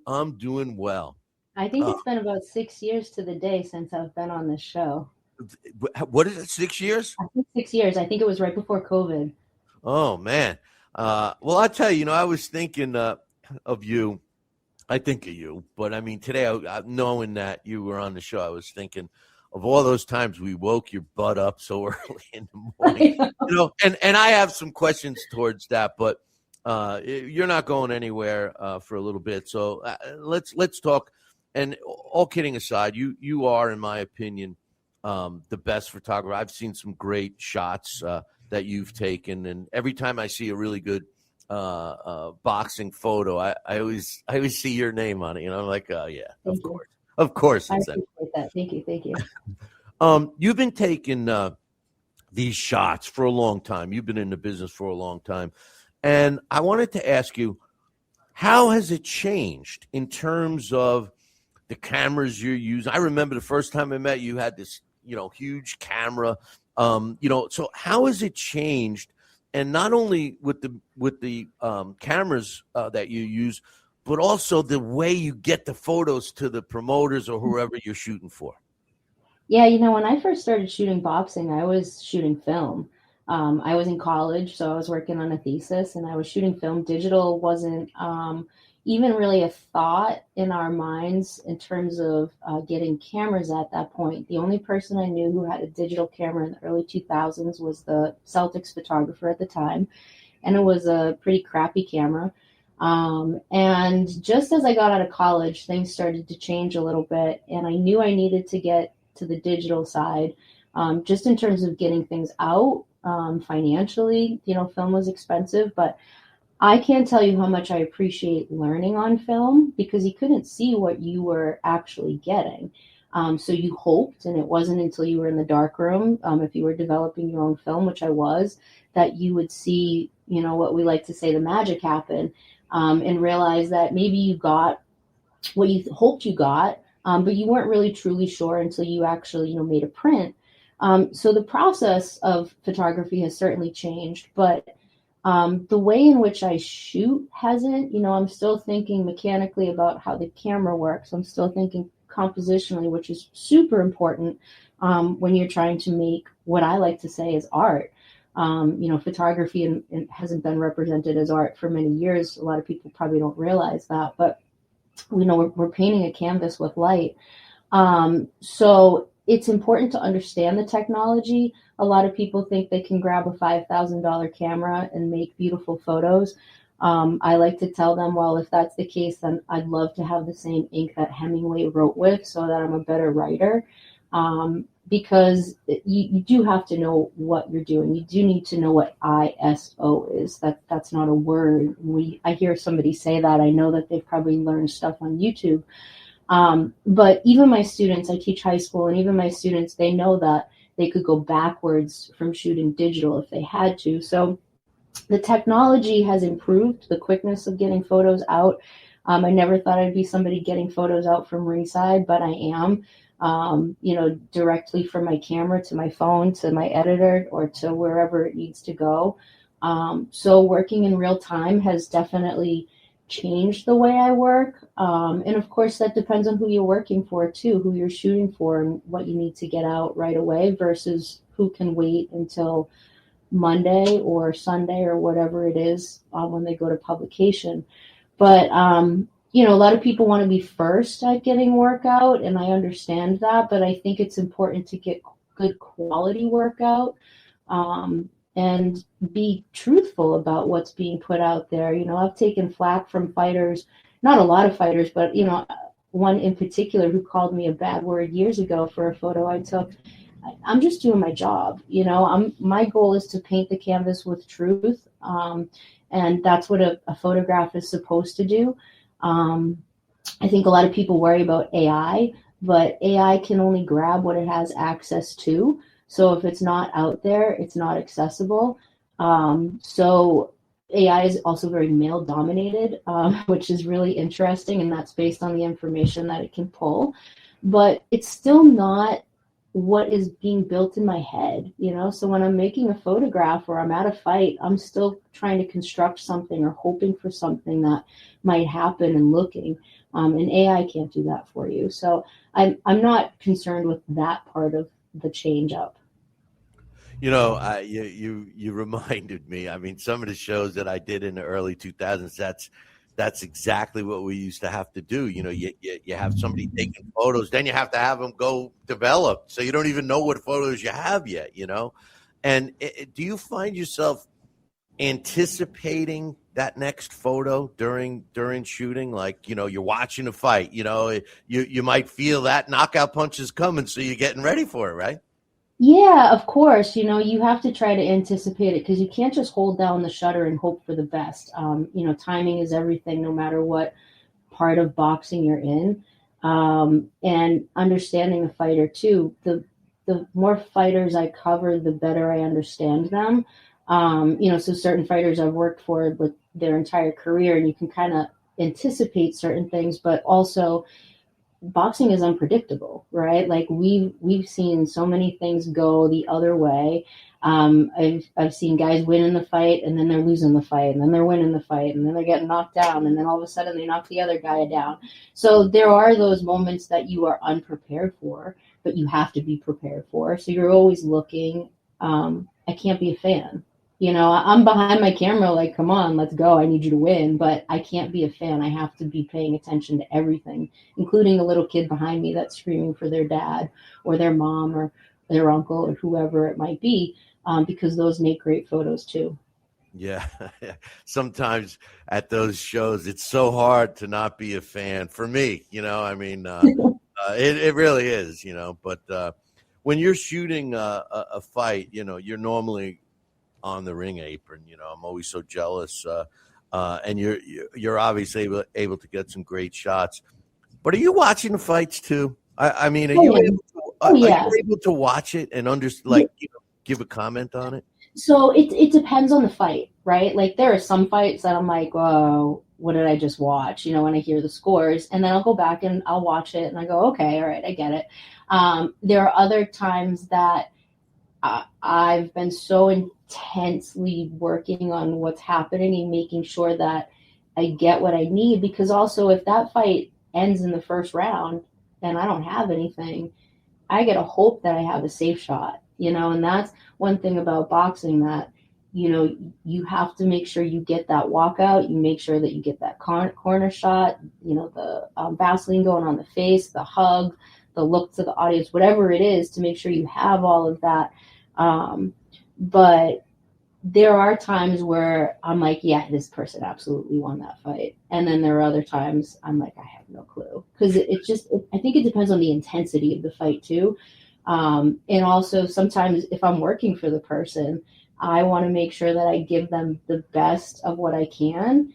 well. I think it's been about 6 years to the day since I've been on this show. What is it, 6 years? I think 6 years. I think it was right before COVID. Oh, man. Well, I'll tell you, I was thinking of you. I think of you. But, today, knowing that you were on the show, I was thinking of all those times we woke your butt up so early in the morning. And I have some questions towards that, but you're not going anywhere for a little bit. So let's talk. And all kidding aside, you are, in my opinion, the best photographer. I've seen some great shots that you've taken, and every time I see a really good boxing photo, I always see your name on it. I'm like, oh yeah, of course, I it's that. appreciate that. Thank you. You've been taking these shots for a long time. You've been in the business for a long time, and I wanted to ask you, how has it changed in terms of the cameras you're using? I remember the first time I met you, you had this, huge camera. So how has it changed? And not only with the cameras that you use, but also the way you get the photos to the promoters or whoever you're shooting for. Yeah, when I first started shooting boxing, I was shooting film. I was in college, so I was working on a thesis, and I was shooting film. Digital wasn't even really a thought in our minds in terms of getting cameras at that point. The only person I knew who had a digital camera in the early 2000s was the Celtics photographer at the time, and it was a pretty crappy camera. And just as I got out of college, things started to change a little bit, and I knew I needed to get to the digital side, just in terms of getting things out financially. Film was expensive, but I can't tell you how much I appreciate learning on film, because you couldn't see what you were actually getting. So you hoped, and it wasn't until you were in the dark room, if you were developing your own film, which I was, that you would see, what we like to say, the magic happen, and realize that maybe you got what you hoped you got, but you weren't really truly sure until you actually, made a print. So the process of photography has certainly changed, but the way in which I shoot hasn't. I'm still thinking mechanically about how the camera works. I'm still thinking compositionally, which is super important when you're trying to make what I like to say is art. Photography and hasn't been represented as art for many years. A lot of people probably don't realize that, but we're painting a canvas with light. So it's important to understand the technology. A lot of people think they can grab a $5,000 camera and make beautiful photos. I like to tell them, well, if that's the case, then I'd love to have the same ink that Hemingway wrote with so that I'm a better writer. Because you do have to know what you're doing. You do need to know what ISO is. That's not a word. I hear somebody say that, I know that they've probably learned stuff on YouTube. But even my students, I teach high school, and even my students, they know that they could go backwards from shooting digital if they had to. So the technology has improved the quickness of getting photos out. I never thought I'd be somebody getting photos out from ringside, but I am. Directly from my camera to my phone to my editor or to wherever it needs to go. So working in real time has definitely changed the way I work. And of course, that depends on who you're working for too, who you're shooting for, and what you need to get out right away versus who can wait until Monday or Sunday or whatever it is when they go to publication. But a lot of people want to be first at getting work out, and I understand that, but I think it's important to get good quality workout and be truthful about what's being put out there. I've taken flack from fighters, not a lot of fighters, but, one in particular who called me a bad word years ago for a photo I took. I'm just doing my job. My goal is to paint the canvas with truth. And that's what a photograph is supposed to do. I think a lot of people worry about AI, but AI can only grab what it has access to. So if it's not out there, it's not accessible. So AI is also very male dominated, which is really interesting. And that's based on the information that it can pull. But it's still not what is being built in my head, So when I'm making a photograph or I'm at a fight, I'm still trying to construct something or hoping for something that might happen and looking. And AI can't do that for you. So I'm not concerned with that part of the change up. You reminded me. I mean, some of the shows that I did in the early 2000s, that's exactly what we used to have to do. You know, you have somebody taking photos, then you have to have them go develop. So you don't even know what photos you have yet, you know? And do you find yourself anticipating that next photo during shooting? Like, you know, you're watching a fight, you know, you might feel that knockout punch is coming, so you're getting ready for it, right? Yeah, of course. You know, you have to try to anticipate it because you can't just hold down the shutter and hope for the best. You know, timing is everything, no matter what part of boxing you're in. And understanding a fighter too. The more fighters I cover, the better I understand them. You know, so certain fighters I've worked for with their entire career, and you can kind of anticipate certain things, but also boxing is unpredictable, right? Like we've seen so many things go the other way. I've seen guys win in the fight, and then they're losing the fight, and then they're winning the fight, and then they're getting knocked down, and then all of a sudden they knock the other guy down. So there are those moments that you are unprepared for, but you have to be prepared for. So you're always looking. I can't be a fan. You know, I'm behind my camera like, come on, let's go. I need you to win. But I can't be a fan. I have to be paying attention to everything, including the little kid behind me that's screaming for their dad or their mom or their uncle or whoever it might be, because those make great photos too. Yeah. Sometimes at those shows, it's so hard to not be a fan for me, you know, I mean, it really is, you know, but when you're shooting a fight, you know, you're normally on the ring apron. You know, I'm always so jealous. And you're obviously able to get some great shots. But are you watching the fights too? I mean, are you able to watch it and give a comment on it? So it depends on the fight, right? Like there are some fights that I'm like, oh, what did I just watch? You know, when I hear the scores, and then I'll go back and I'll watch it and I go, okay, all right, I get it. There are other times that I've been so intensely working on what's happening and making sure that I get what I need, because also if that fight ends in the first round and I don't have anything, I get a hope that I have a safe shot, you know, and that's one thing about boxing that, you know, you have to make sure you get that walkout, you make sure that you get that corner shot, you know, the Vaseline going on the face, the hug, the look to the audience, whatever it is, to make sure you have all of that. But there are times where I'm like, yeah, this person absolutely won that fight. And then there are other times I'm like, I have no clue. Because I think it depends on the intensity of the fight too. And also sometimes if I'm working for the person, I want to make sure that I give them the best of what I can.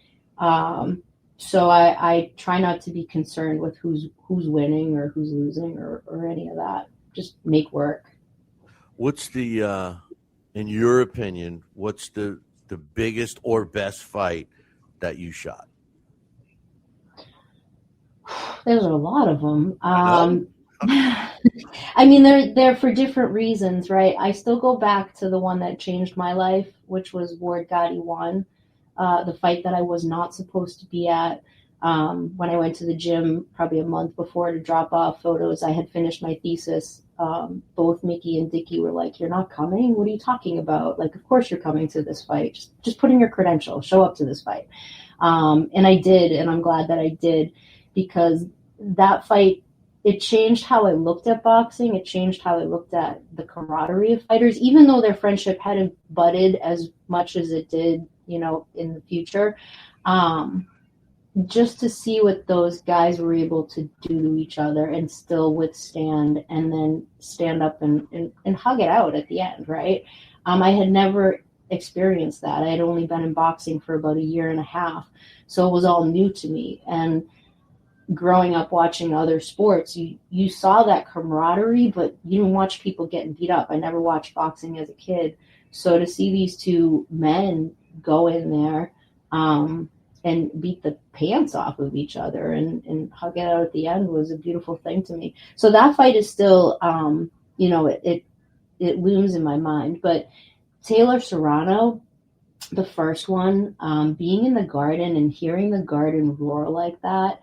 So I try not to be concerned with who's winning or who's losing or any of that. Just make work. What's the in your opinion, what's the biggest or best fight that you shot? There's a lot of them. I mean, they're for different reasons, right? I still go back to the one that changed my life, which was Ward Gotti 1, the fight that I was not supposed to be at. When I went to the gym probably a month before to drop off photos, I had finished my thesis. Both Mickey and Dickie were like, "You're not coming? What are you talking about? Like, of course you're coming to this fight. Just put in your credentials, show up to this fight." And I did, and I'm glad that I did, because that fight, it changed how I looked at boxing. It changed how I looked at the camaraderie of fighters, even though their friendship hadn't budded as much as it did, you know, in the future. Just to see what those guys were able to do to each other and still withstand and then stand up and hug it out at the end, right? I had never experienced that. I had only been in boxing for about a year and a half, so it was all new to me. And growing up watching other sports, you saw that camaraderie, but you didn't watch people getting beat up. I never watched boxing as a kid. So to see these two men go in there and beat the pants off of each other and hug it out at the end was a beautiful thing to me. So that fight is still, you know, it looms in my mind. But Taylor Serrano, the first one, being in the Garden and hearing the Garden roar like that,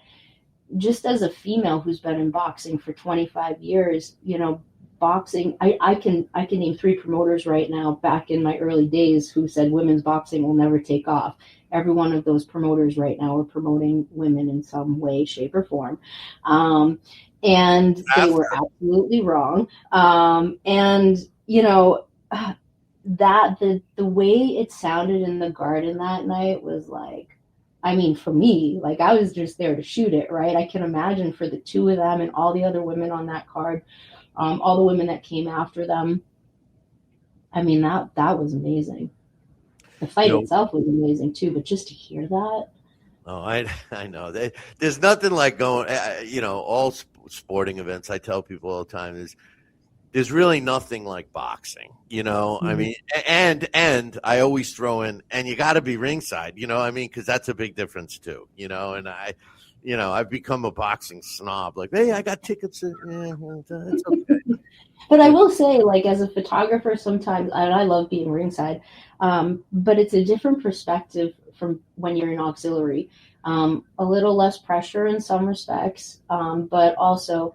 just as a female who's been in boxing for 25 years, you know, boxing, I can name 3 promoters right now back in my early days who said women's boxing will never take off. every one of those promoters right now are promoting women in some way, shape, or form. And they were absolutely wrong. And, you know, that the way it sounded in the garden that night was like, I mean, for me, like I was just there to shoot it, right? I can imagine for the two of them and all the other women on that card, all the women that came after them. I mean, that was amazing. The fight itself was amazing too, but just to hear that. Oh, I know. There's nothing like going, all sporting events. I tell people all the time there's really nothing like boxing, I mean, and I always throw in, and you got to be ringside, I mean, because that's a big difference too, and I've become a boxing snob, like, hey, I got tickets. It's okay. But I will say, like, as a photographer, sometimes, and I love being ringside, but it's a different perspective from when you're in auxiliary. A little less pressure in some respects, but also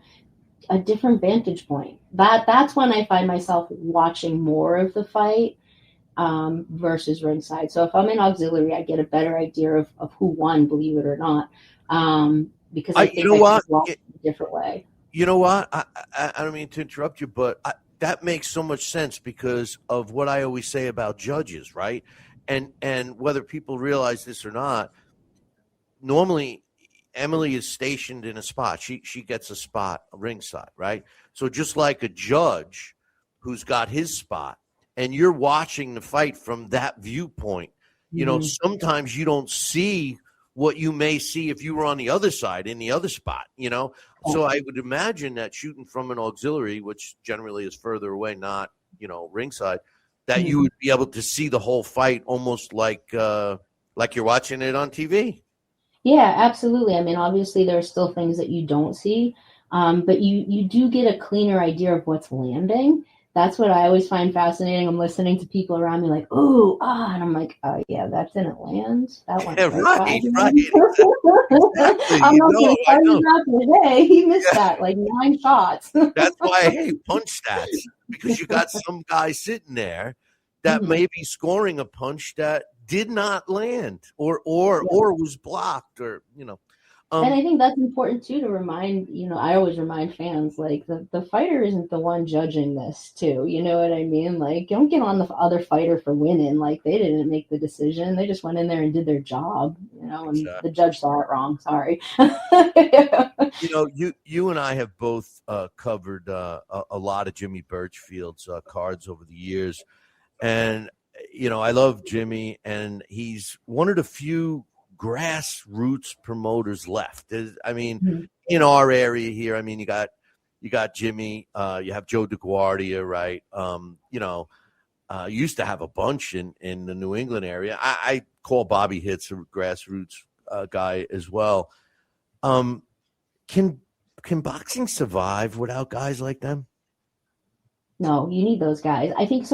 a different vantage point. That's when I find myself watching more of the fight versus ringside. So if I'm in auxiliary, I get a better idea of who won, believe it or not, because I think I can watch it a different way. You know what? I don't mean to interrupt you, but that makes so much sense because of what I always say about judges, right? And whether people realize this or not, normally Emily is stationed in a spot. She gets a spot ringside, right? So just like a judge who's got his spot, and you're watching the fight from that viewpoint, sometimes you don't see what you may see if you were on the other side in the other spot, So I would imagine that shooting from an auxiliary, which generally is further away, not, ringside, that you would be able to see the whole fight almost like you're watching it on TV. Yeah, absolutely. I mean, obviously there are still things that you don't see, but you do get a cleaner idea of what's landing. That's what I always find fascinating. I'm listening to people around me like, ooh, and I'm like, oh yeah, that didn't land. That went right. Exactly. I'm not saying today. He missed that like 9 shots. That's why I hate punch stats, because you got some guy sitting there that may be scoring a punch that did not land or was blocked or. And I think that's important too to remind, I always remind fans, like the fighter isn't the one judging this too. You know what I mean? Like, don't get on the other fighter for winning. Like, they didn't make the decision. They just went in there and did their job, and the judge saw it wrong. Sorry. You and I have both covered a lot of Jimmy Birchfield's cards over the years. And, I love Jimmy, and he's one of the few grassroots promoters left. I mean, in our area here, I mean, you got Jimmy, you have Joe DeGuardia, right? Used to have a bunch in the New England area. I call Bobby Hitz a grassroots guy as well. Can boxing survive without guys like them? No, you need those guys. I think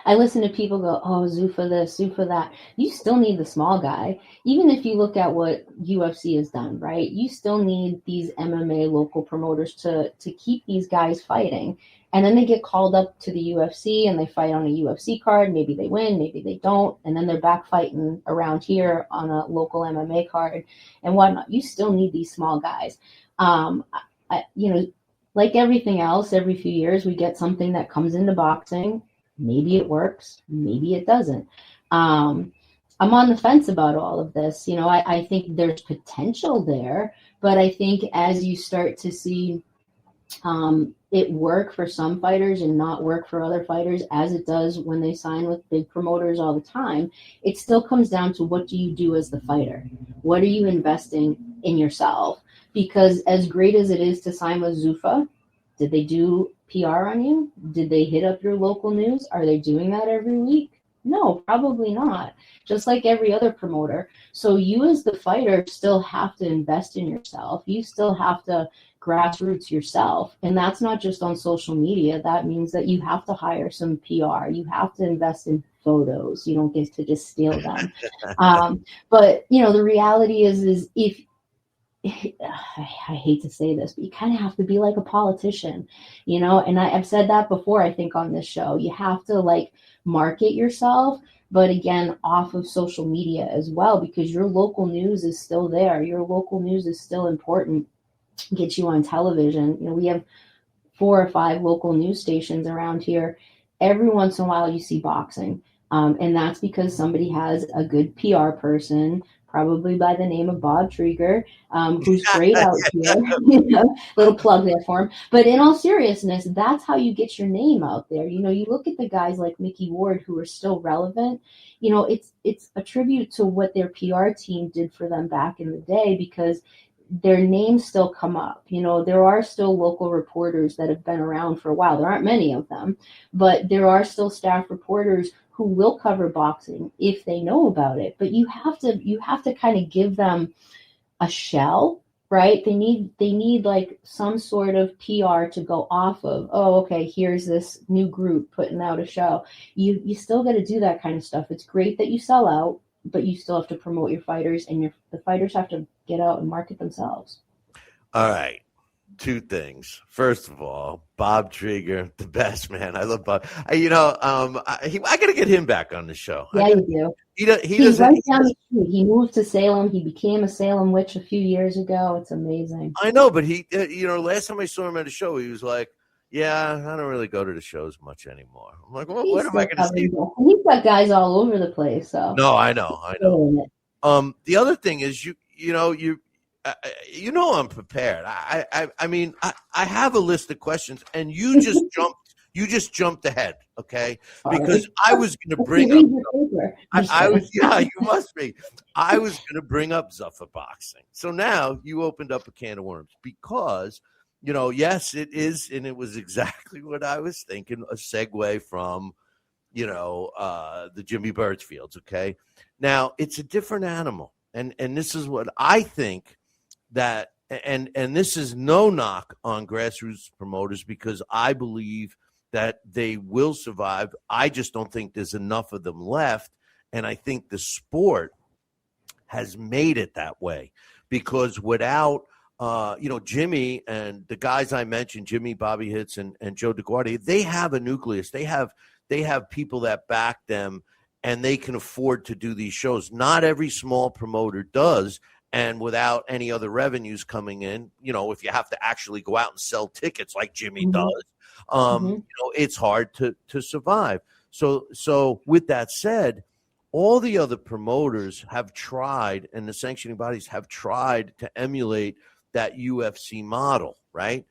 I listen to people go, oh, Zuffa this, Zuffa that. You still need the small guy. Even if you look at what UFC has done, right? You still need these MMA local promoters to keep these guys fighting. And then they get called up to the UFC and they fight on a UFC card. Maybe they win, maybe they don't. And then they're back fighting around here on a local MMA card and whatnot. You still need these small guys. Like everything else, every few years we get something that comes into boxing. Maybe it works, maybe it doesn't. I'm on the fence about all of this. I think there's potential there, but I think as you start to see it work for some fighters and not work for other fighters, as it does when they sign with big promoters all the time, it still comes down to what do you do as the fighter? What are you investing in yourself? Because as great as it is to sign with Zuffa, did they do PR on you? Did they hit up your local news? Are they doing that every week? No, probably not. Just like every other promoter. So you as the fighter still have to invest in yourself. You still have to grassroots yourself. And that's not just on social media. That means that you have to hire some PR. You have to invest in photos. You don't get to just steal them. But, the reality is I hate to say this, but you kind of have to be like a politician, and I've said that before, I think, on this show. You have to like market yourself, but again, off of social media as well, because your local news is still there. Your local news is still important. Get you on television. We have 4 or 5 local news stations around here. Every once in a while, you see boxing. And that's because somebody has a good PR person, probably by the name of Bob Trieger, who's great out here. Little plug there for him. But in all seriousness, that's how you get your name out there. You look at the guys like Mickey Ward who are still relevant. It's a tribute to what their PR team did for them back in the day, because their names still come up. There are still local reporters that have been around for a while. There aren't many of them, but there are still staff reporters who will cover boxing if they know about it. But you have to kind of give them a shell, right? They need like some sort of PR to go off of. Oh, okay, here's this new group putting out a show. You still got to do that kind of stuff. It's great that you sell out, but you still have to promote your fighters, and the fighters have to get out and market themselves. All right. 2 things. First of all, Bob Trieger, the best, man. I love Bob. I got to get him back on the show. Yeah, you do. He's right down the street. He moved to Salem. He became a Salem witch a few years ago. It's amazing. I know, but he, last time I saw him at a show, he was like, yeah, I don't really go to the shows much anymore. I'm like, well, what am I going to see? He's got guys all over the place. So no, I know. The other thing is I'm prepared. I mean, I have a list of questions, and you just jumped ahead, okay? Because I was going to bring up. You must be. I was going to bring up Zuffa boxing. So now you opened up a can of worms, because yes, it is, and it was exactly what I was thinking. A segue from the Jimmy Birchfields, okay? Now it's a different animal, and this is what I think. That and this is no knock on grassroots promoters, because I believe that they will survive. I just don't think there's enough of them left, and I think the sport has made it that way, because without Jimmy and the guys I mentioned, Jimmy, Bobby Hitz, and Joe DeGuardia, they have a nucleus. They have people that back them, and they can afford to do these shows. Not every small promoter does. And without any other revenues coming in, if you have to actually go out and sell tickets like Jimmy does, it's hard to survive. So with that said, all the other promoters have tried, and the sanctioning bodies have tried to emulate that UFC model, right?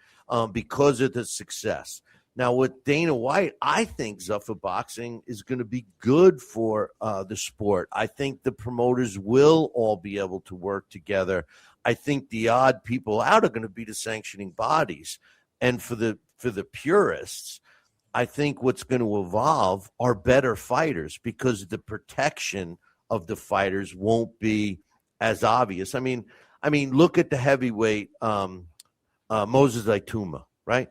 Because of the success. Now, with Dana White, I think Zuffa boxing is going to be good for the sport. I think the promoters will all be able to work together. I think the odd people out are going to be the sanctioning bodies. And for the purists, I think what's going to evolve are better fighters, because the protection of the fighters won't be as obvious. I mean, look at the heavyweight Moses Aituma, right?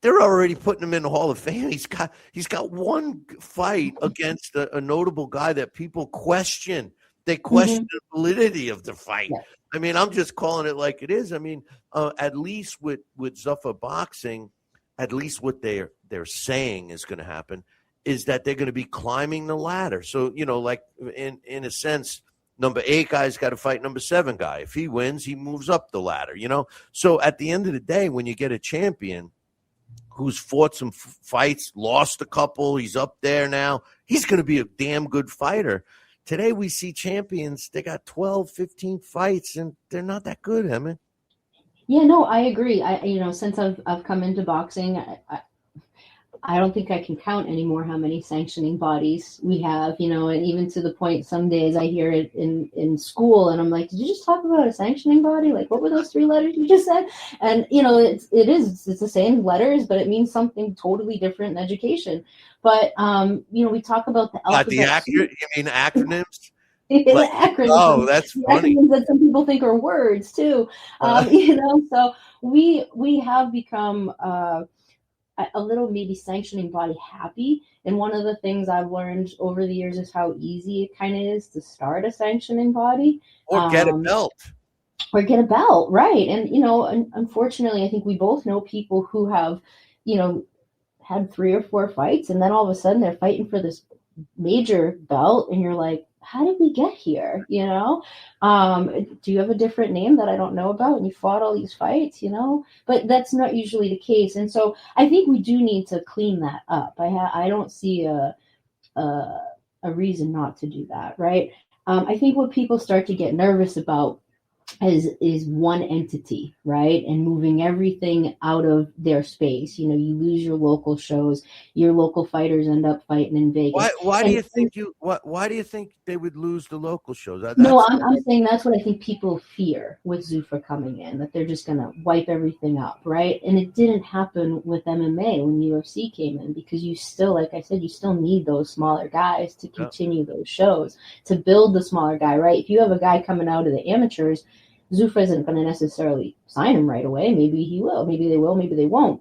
They're already putting him in the Hall of Fame. He's got one fight against a notable guy that people question. They question the validity of the fight. Yeah. I mean, I'm just calling it like it is. I mean, at least with Zuffa boxing, at least what they're saying is going to happen is that they're going to be climbing the ladder. So, like in a sense, number 8 guy's got to fight number 7 guy. If he wins, he moves up the ladder, So at the end of the day, when you get a champion who's fought some fights, lost a couple, he's up there now, he's going to be a damn good fighter. Today we see champions, they got 12, 15 fights, and they're not that good, Emma. Yeah, no, I agree. Since I've come into boxing, I don't think I can count anymore how many sanctioning bodies we have, and even to the point some days I hear it in school, and I'm like, did you just talk about a sanctioning body? Like, what were those 3 letters you just said? And, it's the same letters, but it means something totally different in education. But, we talk about the alphabet. You mean acronyms? Like, acronyms. Oh, that's funny. Acronyms that some people think are words too. So we have become a little maybe sanctioning body happy. And one of the things I've learned over the years is how easy it kind of is to start a sanctioning body. Or get a belt. or get a belt, right? And unfortunately, I think we both know people who have, you know, had 3 or 4 fights, and then all of a sudden they're fighting for this major belt, and you're like, how did we get here? Do you have a different name that I don't know about? And you fought all these fights, but that's not usually the case. And so I think we do need to clean that up. I don't see a a reason not to do that, right? I think what people start to get nervous about is one entity, right? And moving everything out of their space. You lose your local shows, your local fighters end up fighting in Vegas. Why do And you think why do you think they would lose the local shows? no, That's I'm saying that's what I think people fear with Zuffa coming in, that they're just going to wipe everything up, right? And it didn't happen with MMA when UFC came in, because you still, like I said, you still need those smaller guys to continue those shows, to build the smaller guy, right? If you have a guy coming out of the amateurs, Zuffa isn't going to necessarily sign him right away. Maybe he will, maybe they will, maybe they won't.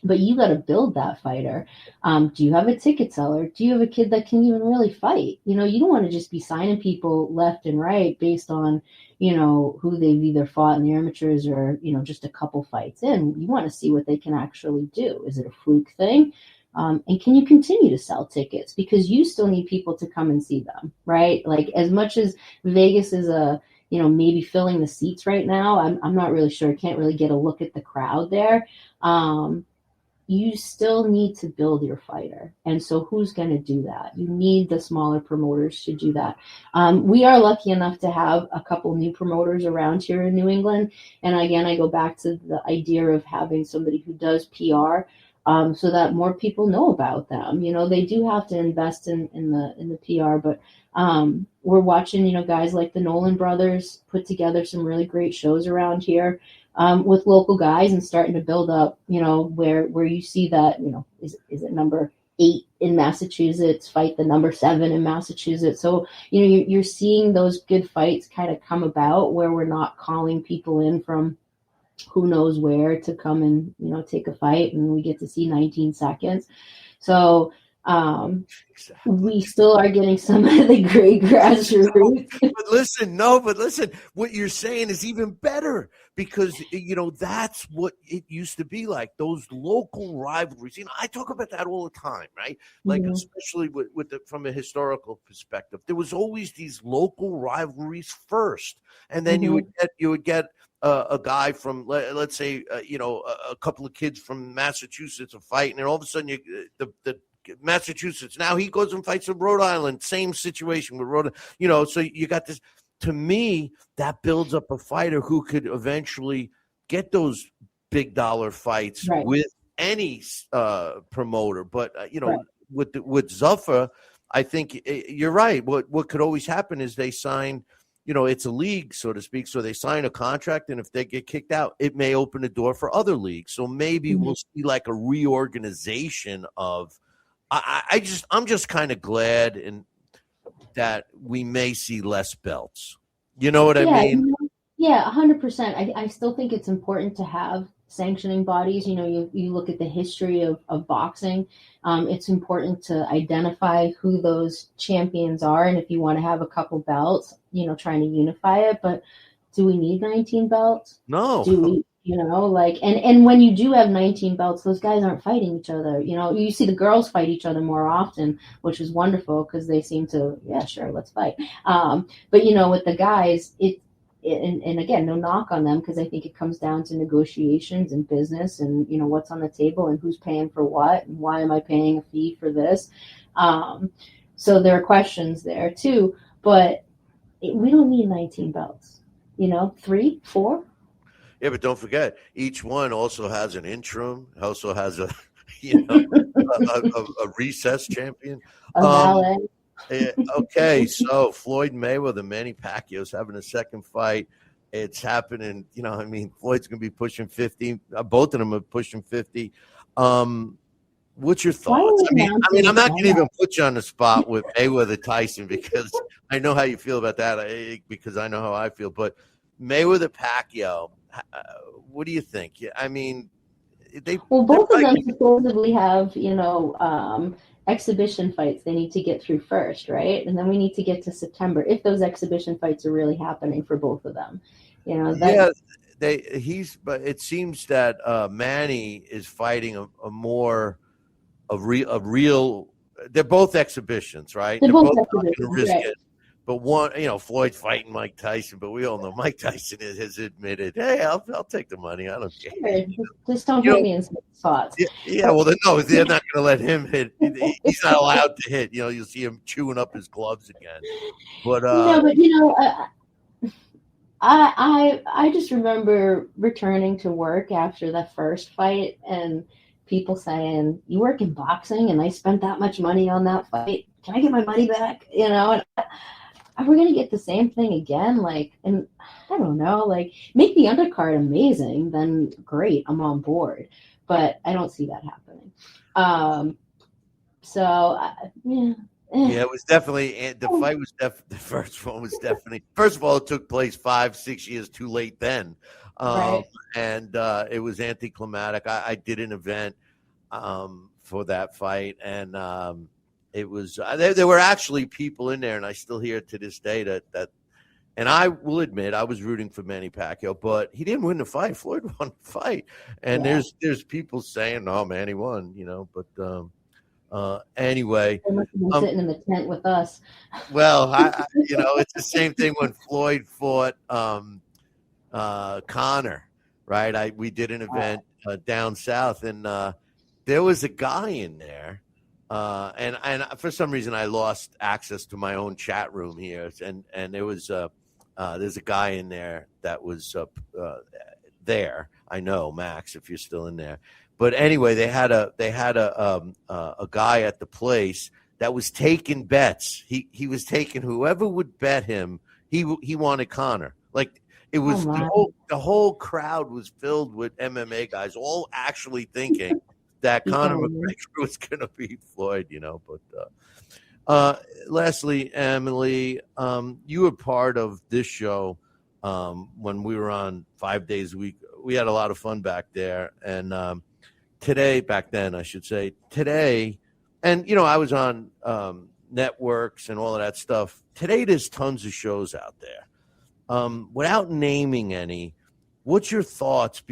But you got to build that fighter. Do you have a ticket seller? Do you have a kid that can even really fight? You don't want to just be signing people left and right based on, who they've either fought in the amateurs or, just a couple fights in. You want to see what they can actually do. Is it a fluke thing? And can you continue to sell tickets? Because you still need people to come and see them, right? Like, as much as Vegas is maybe filling the seats right now, I'm not really sure. I can't really get a look at the crowd there. You still need to build your fighter. And so who's going to do that? You need the smaller promoters to do that. We are lucky enough to have a couple new promoters around here in New England. And again, I go back to the idea of having somebody who does PR, so that more people know about them. They do have to invest in the PR, but we're watching, guys like the Nolan brothers put together some really great shows around here. With local guys, and starting to build up, where you see that, is it number 8 in Massachusetts fight the number 7 in Massachusetts. So, you're seeing those good fights kind of come about, where we're not calling people in from who knows where to come and, take a fight, and we get to see 19 seconds. So, we still are getting some of the great grassroots. But listen, what you're saying is even better, because that's what it used to be like, those local rivalries. I talk about that all the time, right? Like, especially from a historical perspective, there was always these local rivalries first, and then you would get a guy from, let's say, a couple of kids from Massachusetts are fighting, and all of a sudden the Massachusetts, now he goes and fights in Rhode Island. Same situation with Rhode Island. So you got this. To me, that builds up a fighter who could eventually get those big dollar fights with any promoter. But with Zuffa, I think you're right. What could always happen is they sign, it's a league, so to speak. So they sign a contract, and if they get kicked out, it may open the door for other leagues. So maybe we'll see like a reorganization of. I'm just kind of glad that we may see less belts. You know what I mean? Yeah, 100%. I still think it's important to have sanctioning bodies. You look at the history of boxing. It's important to identify who those champions are, and if you want to have a couple belts, trying to unify it. But do we need 19 belts? No. Do we? And when you do have 19 belts, those guys aren't fighting each other. You see the girls fight each other more often, which is wonderful, because they seem to, yeah, sure, let's fight. But with the guys, and again, no knock on them, because I think it comes down to negotiations and business, and what's on the table and who's paying for what, and why am I paying a fee for this? So there are questions there too, but we don't need 19 belts. 3, 4. Yeah, but don't forget, each one also has an interim, also has a a recess champion. Okay, so Floyd Mayweather, Manny Pacquiao is having a second fight. It's happening. Floyd's going to be pushing 50. Both of them are pushing 50. What's your thoughts? I'm not going to even put you on the spot with Mayweather Tyson, because I know how you feel about that. Because I know how I feel. But Mayweather Pacquiao, what do you think? Both of them supposedly have, exhibition fights they need to get through first, right? And then we need to get to September, if those exhibition fights are really happening for both of them. You know Yeah, that. but it seems that Manny is fighting a real. They're both exhibitions, right? They're They're both both not going to exhibitions, risk right? it. But one, Floyd fighting Mike Tyson, but we all know Mike Tyson has admitted, "Hey, I'll take the money. I don't care." Sure. Just don't You hit know, me in some spots. yeah. Well, no, they're not going to let him hit. He's not allowed to hit. You'll see him chewing up his gloves again. But No, but I just remember returning to work after the first fight and people saying, "You work in boxing and I spent that much money on that fight. Can I get my money back?" And are we gonna get the same thing again? Like, and I don't know, like make the undercard amazing, then great, I'm on board. But I don't see that happening. Um, yeah. Yeah, it was definitely the fight was the first one was definitely first of all it took place 5-6 years too late then, Right. and it was anticlimactic. I did an event for that fight, and it was there were actually people in there, and I still hear to this day that. And I will admit, I was rooting for Manny Pacquiao, but he didn't win the fight. Floyd won the fight, and Yeah. there's people saying, "No, Manny won," but. Anyway, They must have been sitting in the tent with us. well, it's the same thing when Floyd fought Connor, right? We did an event down south, and there was a guy in there, and for some reason I lost access to my own chat room here, and there was there's a guy in there that was there. I know, Max, if you're still in there. But anyway, they had a guy at the place that was taking bets. He was taking whoever would bet him. He wanted Connor. Like it was the whole crowd was filled with MMA guys, all actually thinking that Conor McGregor was going to beat Floyd. But lastly, Emily, you were part of this show when we were on 5 days a week. We had a lot of fun back there, and back then, I should say, today, and, I was on networks and all of that stuff. Today, there's tons of shows out there. Without naming any, what's your thoughts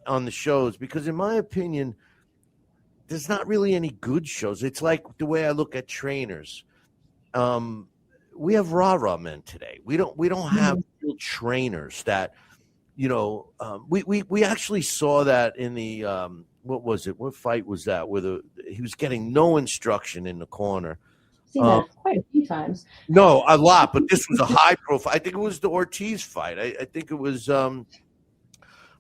on the shows? Because in my opinion, there's not really any good shows. It's like the way I look at trainers. We have rah-rah men today. We don't have real trainers that – we actually saw that in the what was it? What fight was that? Where he was getting no instruction in the corner. Seen that quite a few times. No, a lot, but this was a high profile. I think it was the Ortiz fight. I think it was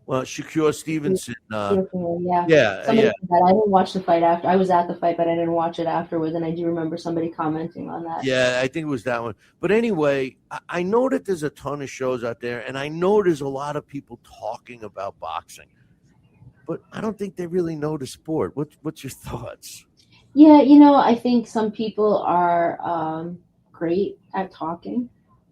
Shakur Stevenson. Yeah. Yeah. I didn't watch the fight after. I was at the fight, but I didn't watch it afterwards. And I do remember somebody commenting on that. Yeah, I think it was that one. But anyway, I know that there's a ton of shows out there, and I know there's a lot of people talking about boxing. But I don't think they really know the sport. What's your thoughts? Yeah, I think some people are great at talking.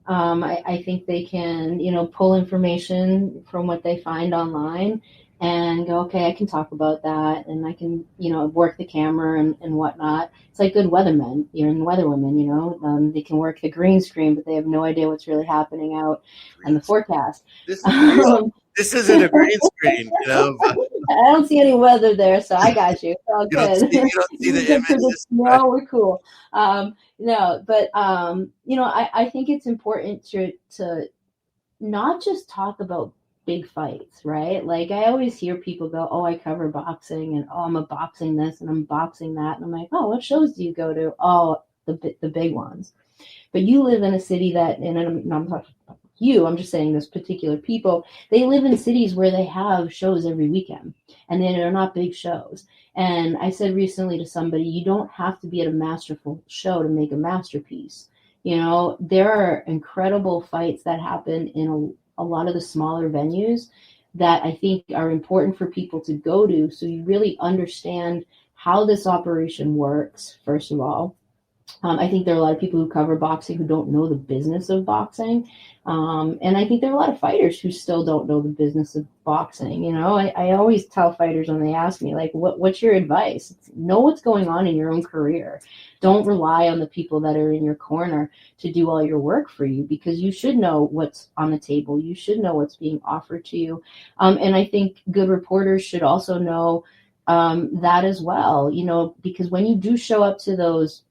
I think they can, pull information from what they find online and go, okay, I can talk about that, and I can, work the camera and whatnot. It's like good weathermen, and weatherwomen, they can work the green screen, but they have no idea what's really happening out in the forecast. This isn't a green screen, I don't see any weather there, so I got you. It's all good. You don't see the images. No, we're cool. No, but I think it's important to not just talk about big fights, right? Like I always hear people go, "Oh, I cover boxing," and "Oh, I'm a boxing this and I'm boxing that," and I'm like, "Oh, what shows do you go to?" "Oh, the big ones." But you live in a city that, and I'm talking about you, I'm just saying this particular people, they live in cities where they have shows every weekend, and they're not big shows. And I said recently to somebody, you don't have to be at a masterful show to make a masterpiece. There are incredible fights that happen in a lot of the smaller venues that I think are important for people to go to, so you really understand how this operation works, first of all, I think there are a lot of people who cover boxing who don't know the business of boxing. And I think there are a lot of fighters who still don't know the business of boxing. You know, I always tell fighters when they ask me, like, what's your advice? Know what's going on in your own career. Don't rely on the people that are in your corner to do all your work for you, because you should know what's on the table. You should know what's being offered to you. And I think good reporters should also know that as well, you know, because when you do show up to those,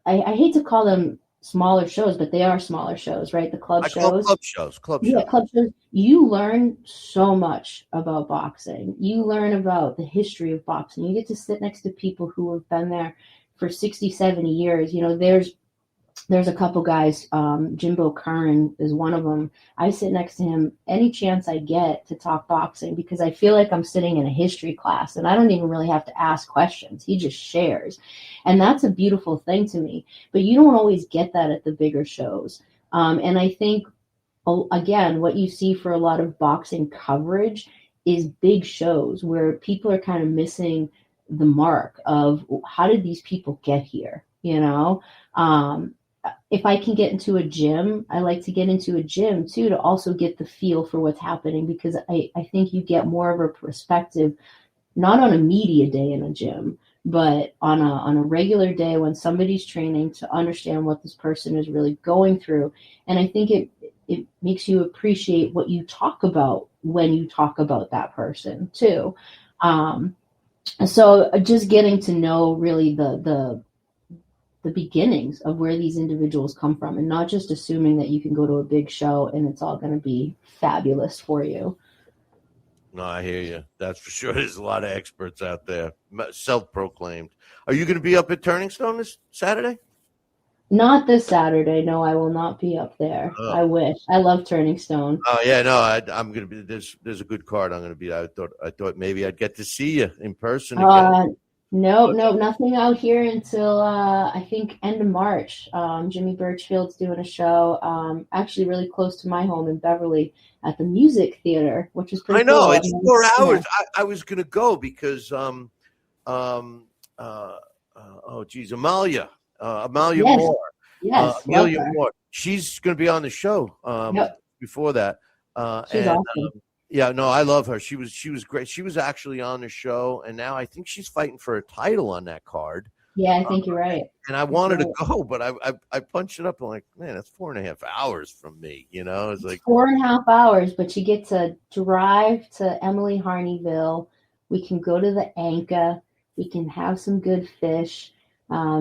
I hate to call them smaller shows, but they are smaller shows, right? The club I call them shows. club shows. Club Yeah, shows. club shows. You learn so much about boxing. You learn about the history of boxing. You get to sit next to people who have been there for 60, 70 years. You know, there's a couple guys, Jimbo Curran is one of them. I sit next to him any chance I get to talk boxing, because I feel like I'm sitting in a history class and I don't even really have to ask questions. He just shares. And that's a beautiful thing to me. But you don't always get that at the bigger shows. And I think, again, what you see for a lot of boxing coverage is big shows where people are kind of missing the mark of how did these people get here, you know? If I can get into a gym, I like to get into a gym too, to also get the feel for what's happening, because I think you get more of a perspective, not on a media day in a gym, but on a regular day when somebody's training, to understand what this person is really going through. And I think it makes you appreciate what you talk about when you talk about that person too. So just getting to know really the beginnings of where these individuals come from, and not just assuming that you can go to a big show and it's all going to be fabulous for you. No, I hear you. That's for sure. There's a lot of experts out there, self-proclaimed. Are you going to be up at Turning Stone this Saturday? Not this Saturday. No, I will not be up there. Oh. I wish. I love Turning Stone. Oh yeah, no, I'm going to be. There's a good card. I'm going to be. I thought maybe I'd get to see you in person again. Nope, nothing out here until I think end of March. Jimmy Birchfield's doing a show, actually really close to my home in Beverly, at the Music Theater, which is pretty I know cool. it's 4 hours. I was going to go because oh geez, Amalia Yes. Moore, Yes, Amelia love her. Moore. She's going to be on the show. Yep. Before that, She's awesome. yeah, no, I love her. She was great. She was actually on the show, and now I think she's fighting for a title on that card. Yeah, I think you're right. And I wanted to go, but I punched it up. I'm like, man, that's 4.5 hours from me. You know, it's like 4.5 hours, but you get to drive to Emily Harneyville. We can go to the Anka. We can have some good fish.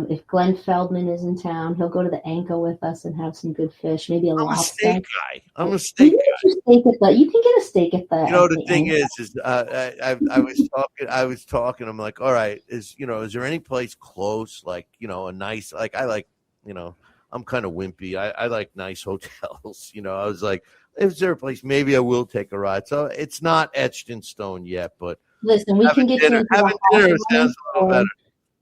If Glenn Feldman is in town, he'll go to the Anka with us and have some good fish. Maybe a I'm a lobster. steak guy. I'm a steak guy. You can get a steak at the. You know, the thing Anka. is I was talking. I'm like, all right, is there any place close, like, a nice, like, I like, I'm kind of wimpy. I like nice hotels. I was like, is there a place? Maybe I will take a ride. So it's not etched in stone yet, but listen, we can get you into having the dinner sounds a little better.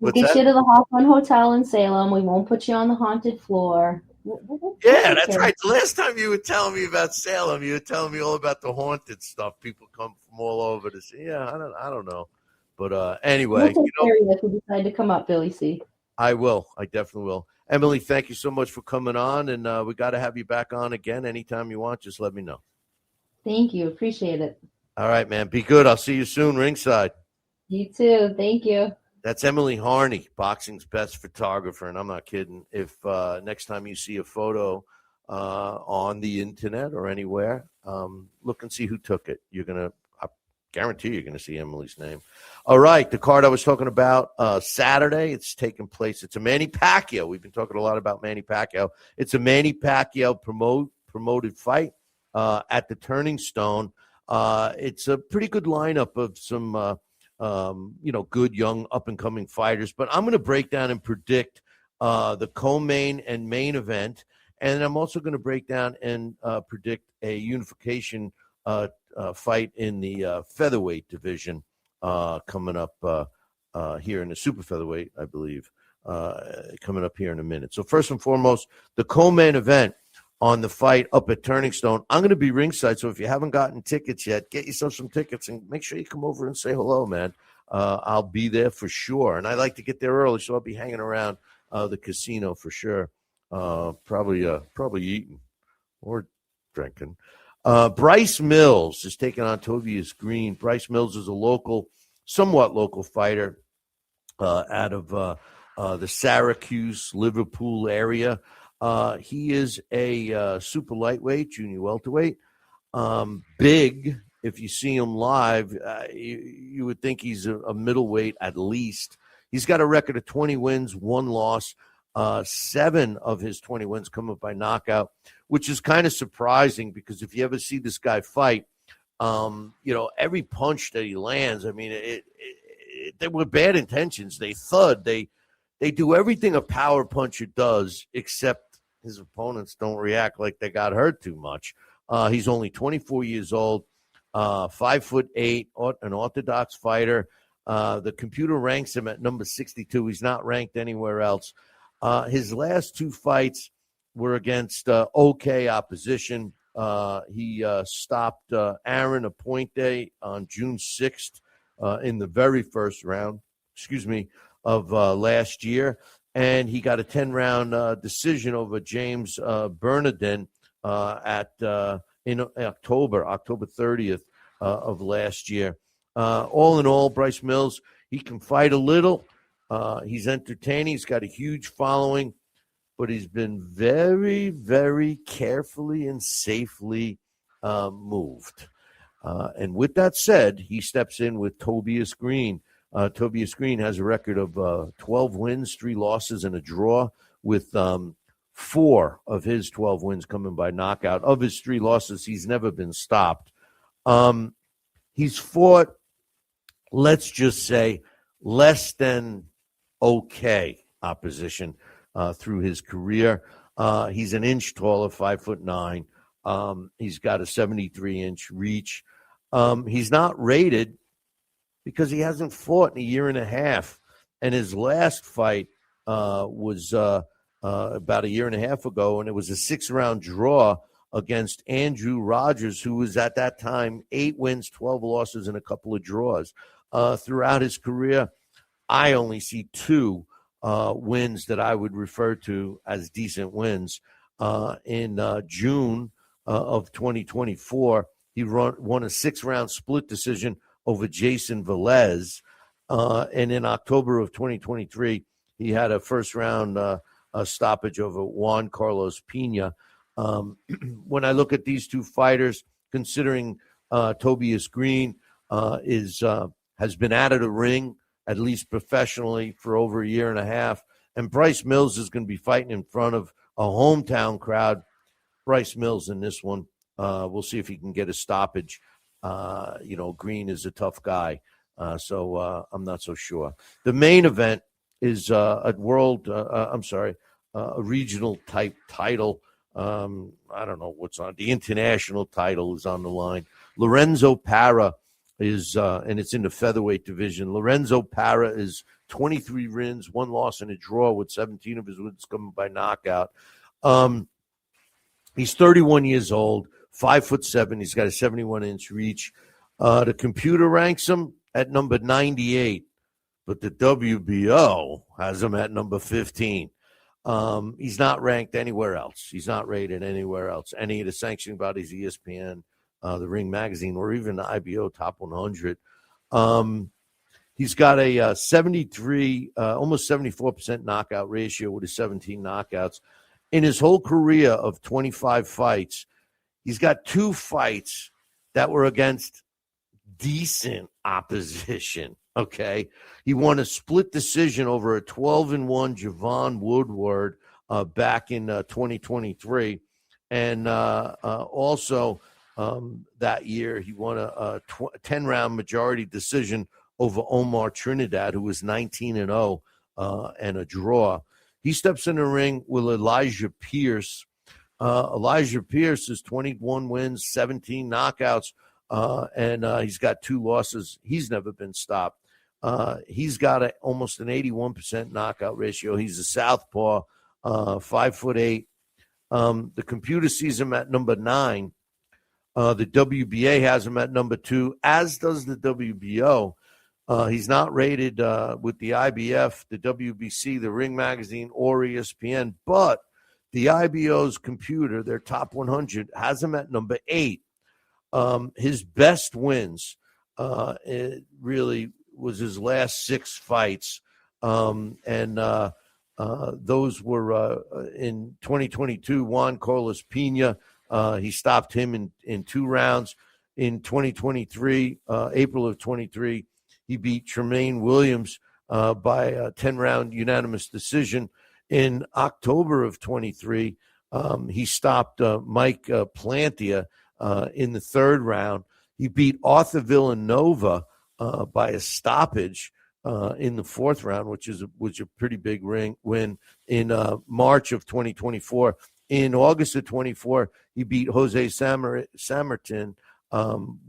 We'll get you to the Hawthorne Hotel in Salem. We won't put you on the haunted floor. Yeah, that's right. The last time you were telling me about Salem, you were telling me all about the haunted stuff. People come from all over to see. Yeah, I don't know, but anyway, we'll take care of you if you decide to come up, Billy C. I will. I definitely will. Emily, thank you so much for coming on, and we got to have you back on again anytime you want. Just let me know. Thank you. Appreciate it. All right, man. Be good. I'll see you soon, ringside. You too. Thank you. That's Emily Harney, boxing's best photographer, and I'm not kidding. If next time you see a photo on the internet or anywhere, look and see who took it. I guarantee you're gonna see Emily's name. All right, the card I was talking about Saturday. It's taking place. It's a Manny Pacquiao. We've been talking a lot about Manny Pacquiao. It's a Manny Pacquiao promoted fight at the Turning Stone. It's a pretty good lineup of some. Good young up-and-coming fighters. But I'm going to break down and predict the co-main and main event. And I'm also going to break down and predict a unification fight in the featherweight division coming up here in the super featherweight, I believe, coming up here in a minute. So first and foremost, the co-main event on the fight up at Turning Stone. I'm going to be ringside, so if you haven't gotten tickets yet, get yourself some tickets and make sure you come over and say hello, man. I'll be there for sure, and I like to get there early, so I'll be hanging around the casino for sure. Probably eating or drinking. Bryce Mills is taking on Tobias Green. Bryce Mills is a somewhat local fighter out of the Syracuse, Liverpool area. He is a super lightweight, junior welterweight. Big. If you see him live, you would think he's a middleweight at least. He's got a record of 20 wins, 1 loss. 7 of his 20 wins come up by knockout, which is kind of surprising because if you ever see this guy fight, every punch that he lands, I mean, they were bad intentions. They thud. They do everything a power puncher does, except his opponents don't react like they got hurt too much. He's only 24 years old, 5'8", an orthodox fighter. The computer ranks him at number 62. He's not ranked anywhere else. His last 2 fights were against okay opposition. He stopped Aaron Aponte on June 6th in the very first round, of last year. And he got a 10-round decision over James Bernardin in October 30th of last year. All in all, Bryce Mills, he can fight a little. He's entertaining. He's got a huge following, but he's been very, very carefully and safely moved. And with that said, he steps in with Tobias Green. Tobias Green has a record of 12 wins, 3 losses, and a draw, with 4 of his 12 wins coming by knockout. Of his 3 losses, he's never been stopped. He's fought, let's just say, less than okay opposition through his career. He's an inch taller, 5'9". He's got a 73-inch reach. He's not rated because he hasn't fought in a year and a half. And his last fight was about a year and a half ago, and it was a 6-round draw against Andrew Rogers, who was at that time 8 wins, 12 losses, and a couple of draws. Throughout his career, I only see 2 wins that I would refer to as decent wins. In June of 2024, he won a 6-round split decision over Jason Velez. And in October of 2023, he had a first-round stoppage over Juan Carlos Pena. When I look at these 2 fighters, considering Tobias Green has been out of the ring, at least professionally, for over a year and a half, and Bryce Mills is going to be fighting in front of a hometown crowd. Bryce Mills in this one. We'll see if he can get a stoppage. Green is a tough guy, so I'm not so sure. The main event is a regional type title. I don't know what's on. The international title is on the line. Lorenzo Parra is, and it's in the featherweight division. Lorenzo Parra is 23 wins, 1 loss, and a draw, with 17 of his wins coming by knockout. He's 31 years old, 5'7". He's got a 71-inch reach. The computer ranks him at number 98, but the WBO has him at number 15. He's not ranked anywhere else. He's not rated anywhere else. Any of the sanctioning bodies, ESPN, the Ring Magazine, or even the IBO Top 100. He's got a 73, almost 74% knockout ratio with his 17 knockouts. In his whole career of 25 fights, he's got 2 fights that were against decent opposition. Okay. He won a split decision over a 12-1 Javon Woodward back in 2023. And also that year, he won a 10-round majority decision over Omar Trinidad, who was 19-0 and a draw. He steps in the ring with Elijah Pierce. Elijah Pierce is 21 wins, 17 knockouts, and he's got 2 losses. He's never been stopped. He's got almost an 81% knockout ratio. He's a southpaw, 5'8". The computer sees him at number 9. The WBA has him at number 2, as does the WBO. He's not rated with the IBF, the WBC, the Ring Magazine, or ESPN, but the IBO's computer, their top 100, has him at number 8. His best wins it really was his last 6 fights, and those were in 2022. Juan Carlos Pena, he stopped him in 2 rounds. In 2023, April of 23, he beat Tremaine Williams by a 10-round unanimous decision. In October of 23, he stopped Mike Plantia in the 3rd round. He beat Arthur Villanova by a stoppage in the 4th round, which was a pretty big win. In March of 2024. In August of 24, he beat Jose Samartin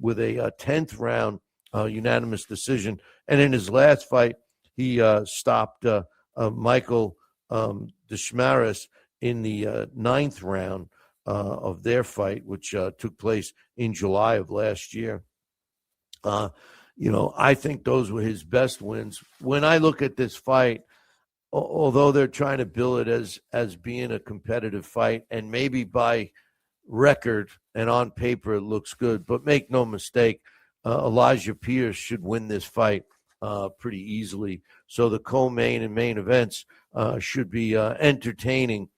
with a 10th round unanimous decision. And in his last fight, he stopped Michael Deshmaris in the 9th round of their fight, which took place in July of last year. I think those were his best wins. When I look at this fight, although they're trying to bill it as being a competitive fight, and maybe by record and on paper it looks good, but make no mistake, Elijah Pierce should win this fight pretty easily. So the co-main and main events should be entertaining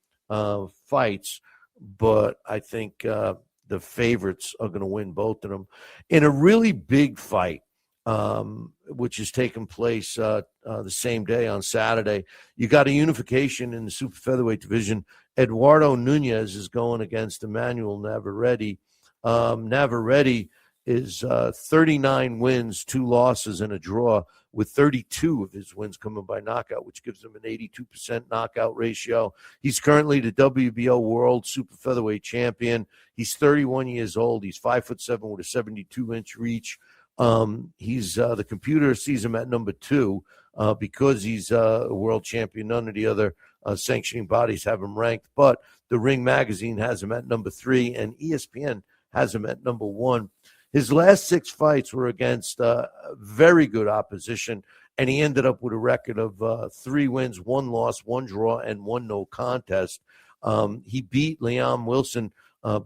fights, but I think the favorites are going to win both of them. In a really big fight, which is taking place the same day on Saturday, you got a unification in the super featherweight division. Eduardo Nunez is going against Emmanuel Navarrete. Navarrete is 39 wins, 2 losses, and a draw, with 32 of his wins coming by knockout, which gives him an 82% knockout ratio. He's currently the WBO World Super Featherweight Champion. He's 31 years old. He's 5'7" with a 72-inch reach. The computer sees him at number 2 because he's a world champion. None of the other sanctioning bodies have him ranked, but the Ring Magazine has him at number 3, and ESPN has him at number 1. His last 6 fights were against very good opposition, and he ended up with a record of 3 wins, 1 loss, 1 draw, and 1 no contest. He beat Liam Wilson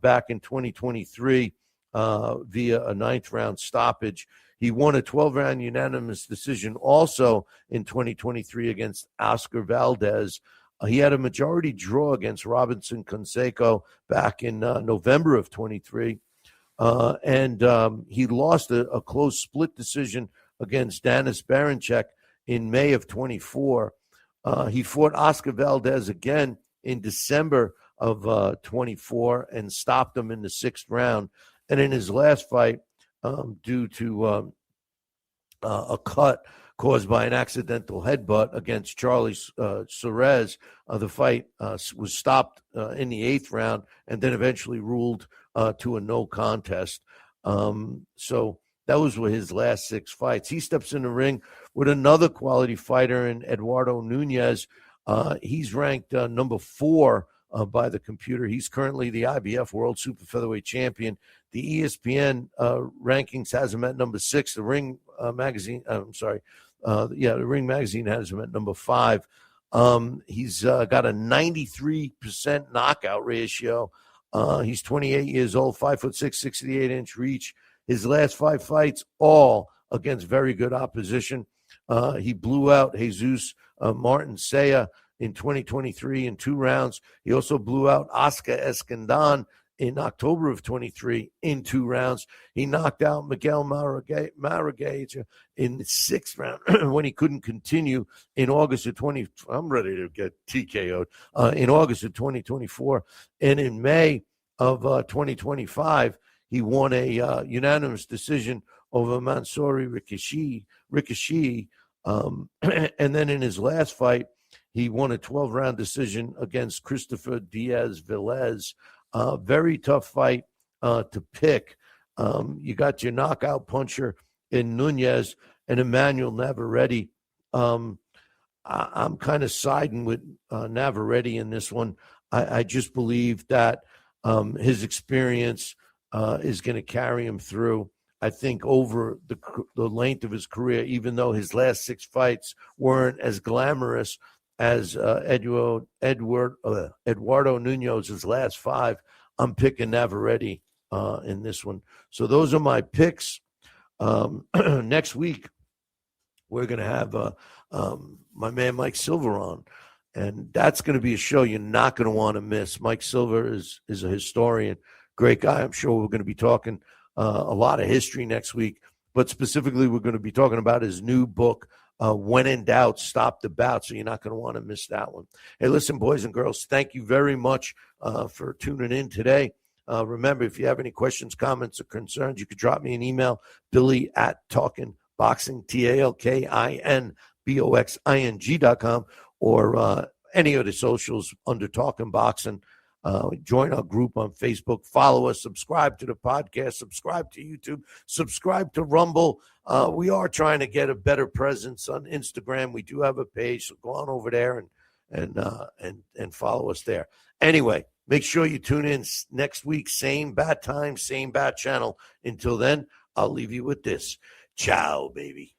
back in 2023 via a 9th round stoppage. He won a 12-round unanimous decision also in 2023 against Oscar Valdez. He had a majority draw against Robinson Canseco back in November of 23. And he lost a close split decision against Danis Berinchyk in May of 24. He fought Oscar Valdez again in December of 24 and stopped him in the 6th round. And in his last fight, due to a cut caused by an accidental headbutt against Charlie Suarez, the fight was stopped in the 8th round and then eventually ruled to a no contest. So those were his last 6 fights. He steps in the ring with another quality fighter in Eduardo Nunez. He's ranked number 4 by the computer. He's currently the IBF World Super Featherweight Champion. The ESPN rankings has him at number 6. The Ring Magazine, the Ring Magazine has him at number 5. He's got a 93% knockout ratio. He's 28 years old, 5'6", 68-inch reach. His last 5 fights, all against very good opposition. He blew out Jesus Martin Saya in 2023 in 2 rounds. He also blew out Oscar Escandon in October of 23 in 2 rounds. He knocked out Miguel Maragay in the 6th round when he couldn't continue in August of 20. I'm ready to get TKO'd in August of 2024. And in May of 2025, he won a unanimous decision over Mansouri Rikishi. And then in his last fight, he won a 12-round decision against Christopher Diaz-Velez. Very tough fight to pick. You got your knockout puncher in Nunez and Emmanuel Navarrete. I'm kind of siding with Navarrete in this one. I just believe that his experience is going to carry him through. I think over the length of his career, even though his last 6 fights weren't as glamorous as Eduardo Nunez's last 5, I'm picking Navarrete in this one. So those are my picks. Next week, we're going to have my man Mike Silver on, and that's going to be a show you're not going to want to miss. Mike Silver is a historian, great guy. I'm sure we're going to be talking a lot of history next week, but specifically we're going to be talking about his new book, When in Doubt, Stop the Bout, so you're not going to want to miss that one. Hey, listen, boys and girls, thank you very much for tuning in today. Remember, if you have any questions, comments, or concerns, you could drop me an email, Billy@talkingboxing, TALKINBOXING.com, or any of the socials under Talking Boxing. Join our group on Facebook. Follow us. Subscribe to the podcast. Subscribe to YouTube. Subscribe to Rumble. We are trying to get a better presence on Instagram. We do have a page, so go on over there and follow us there. Anyway, make sure you tune in next week. Same bat time, same bat channel. Until then, I'll leave you with this. Ciao, baby.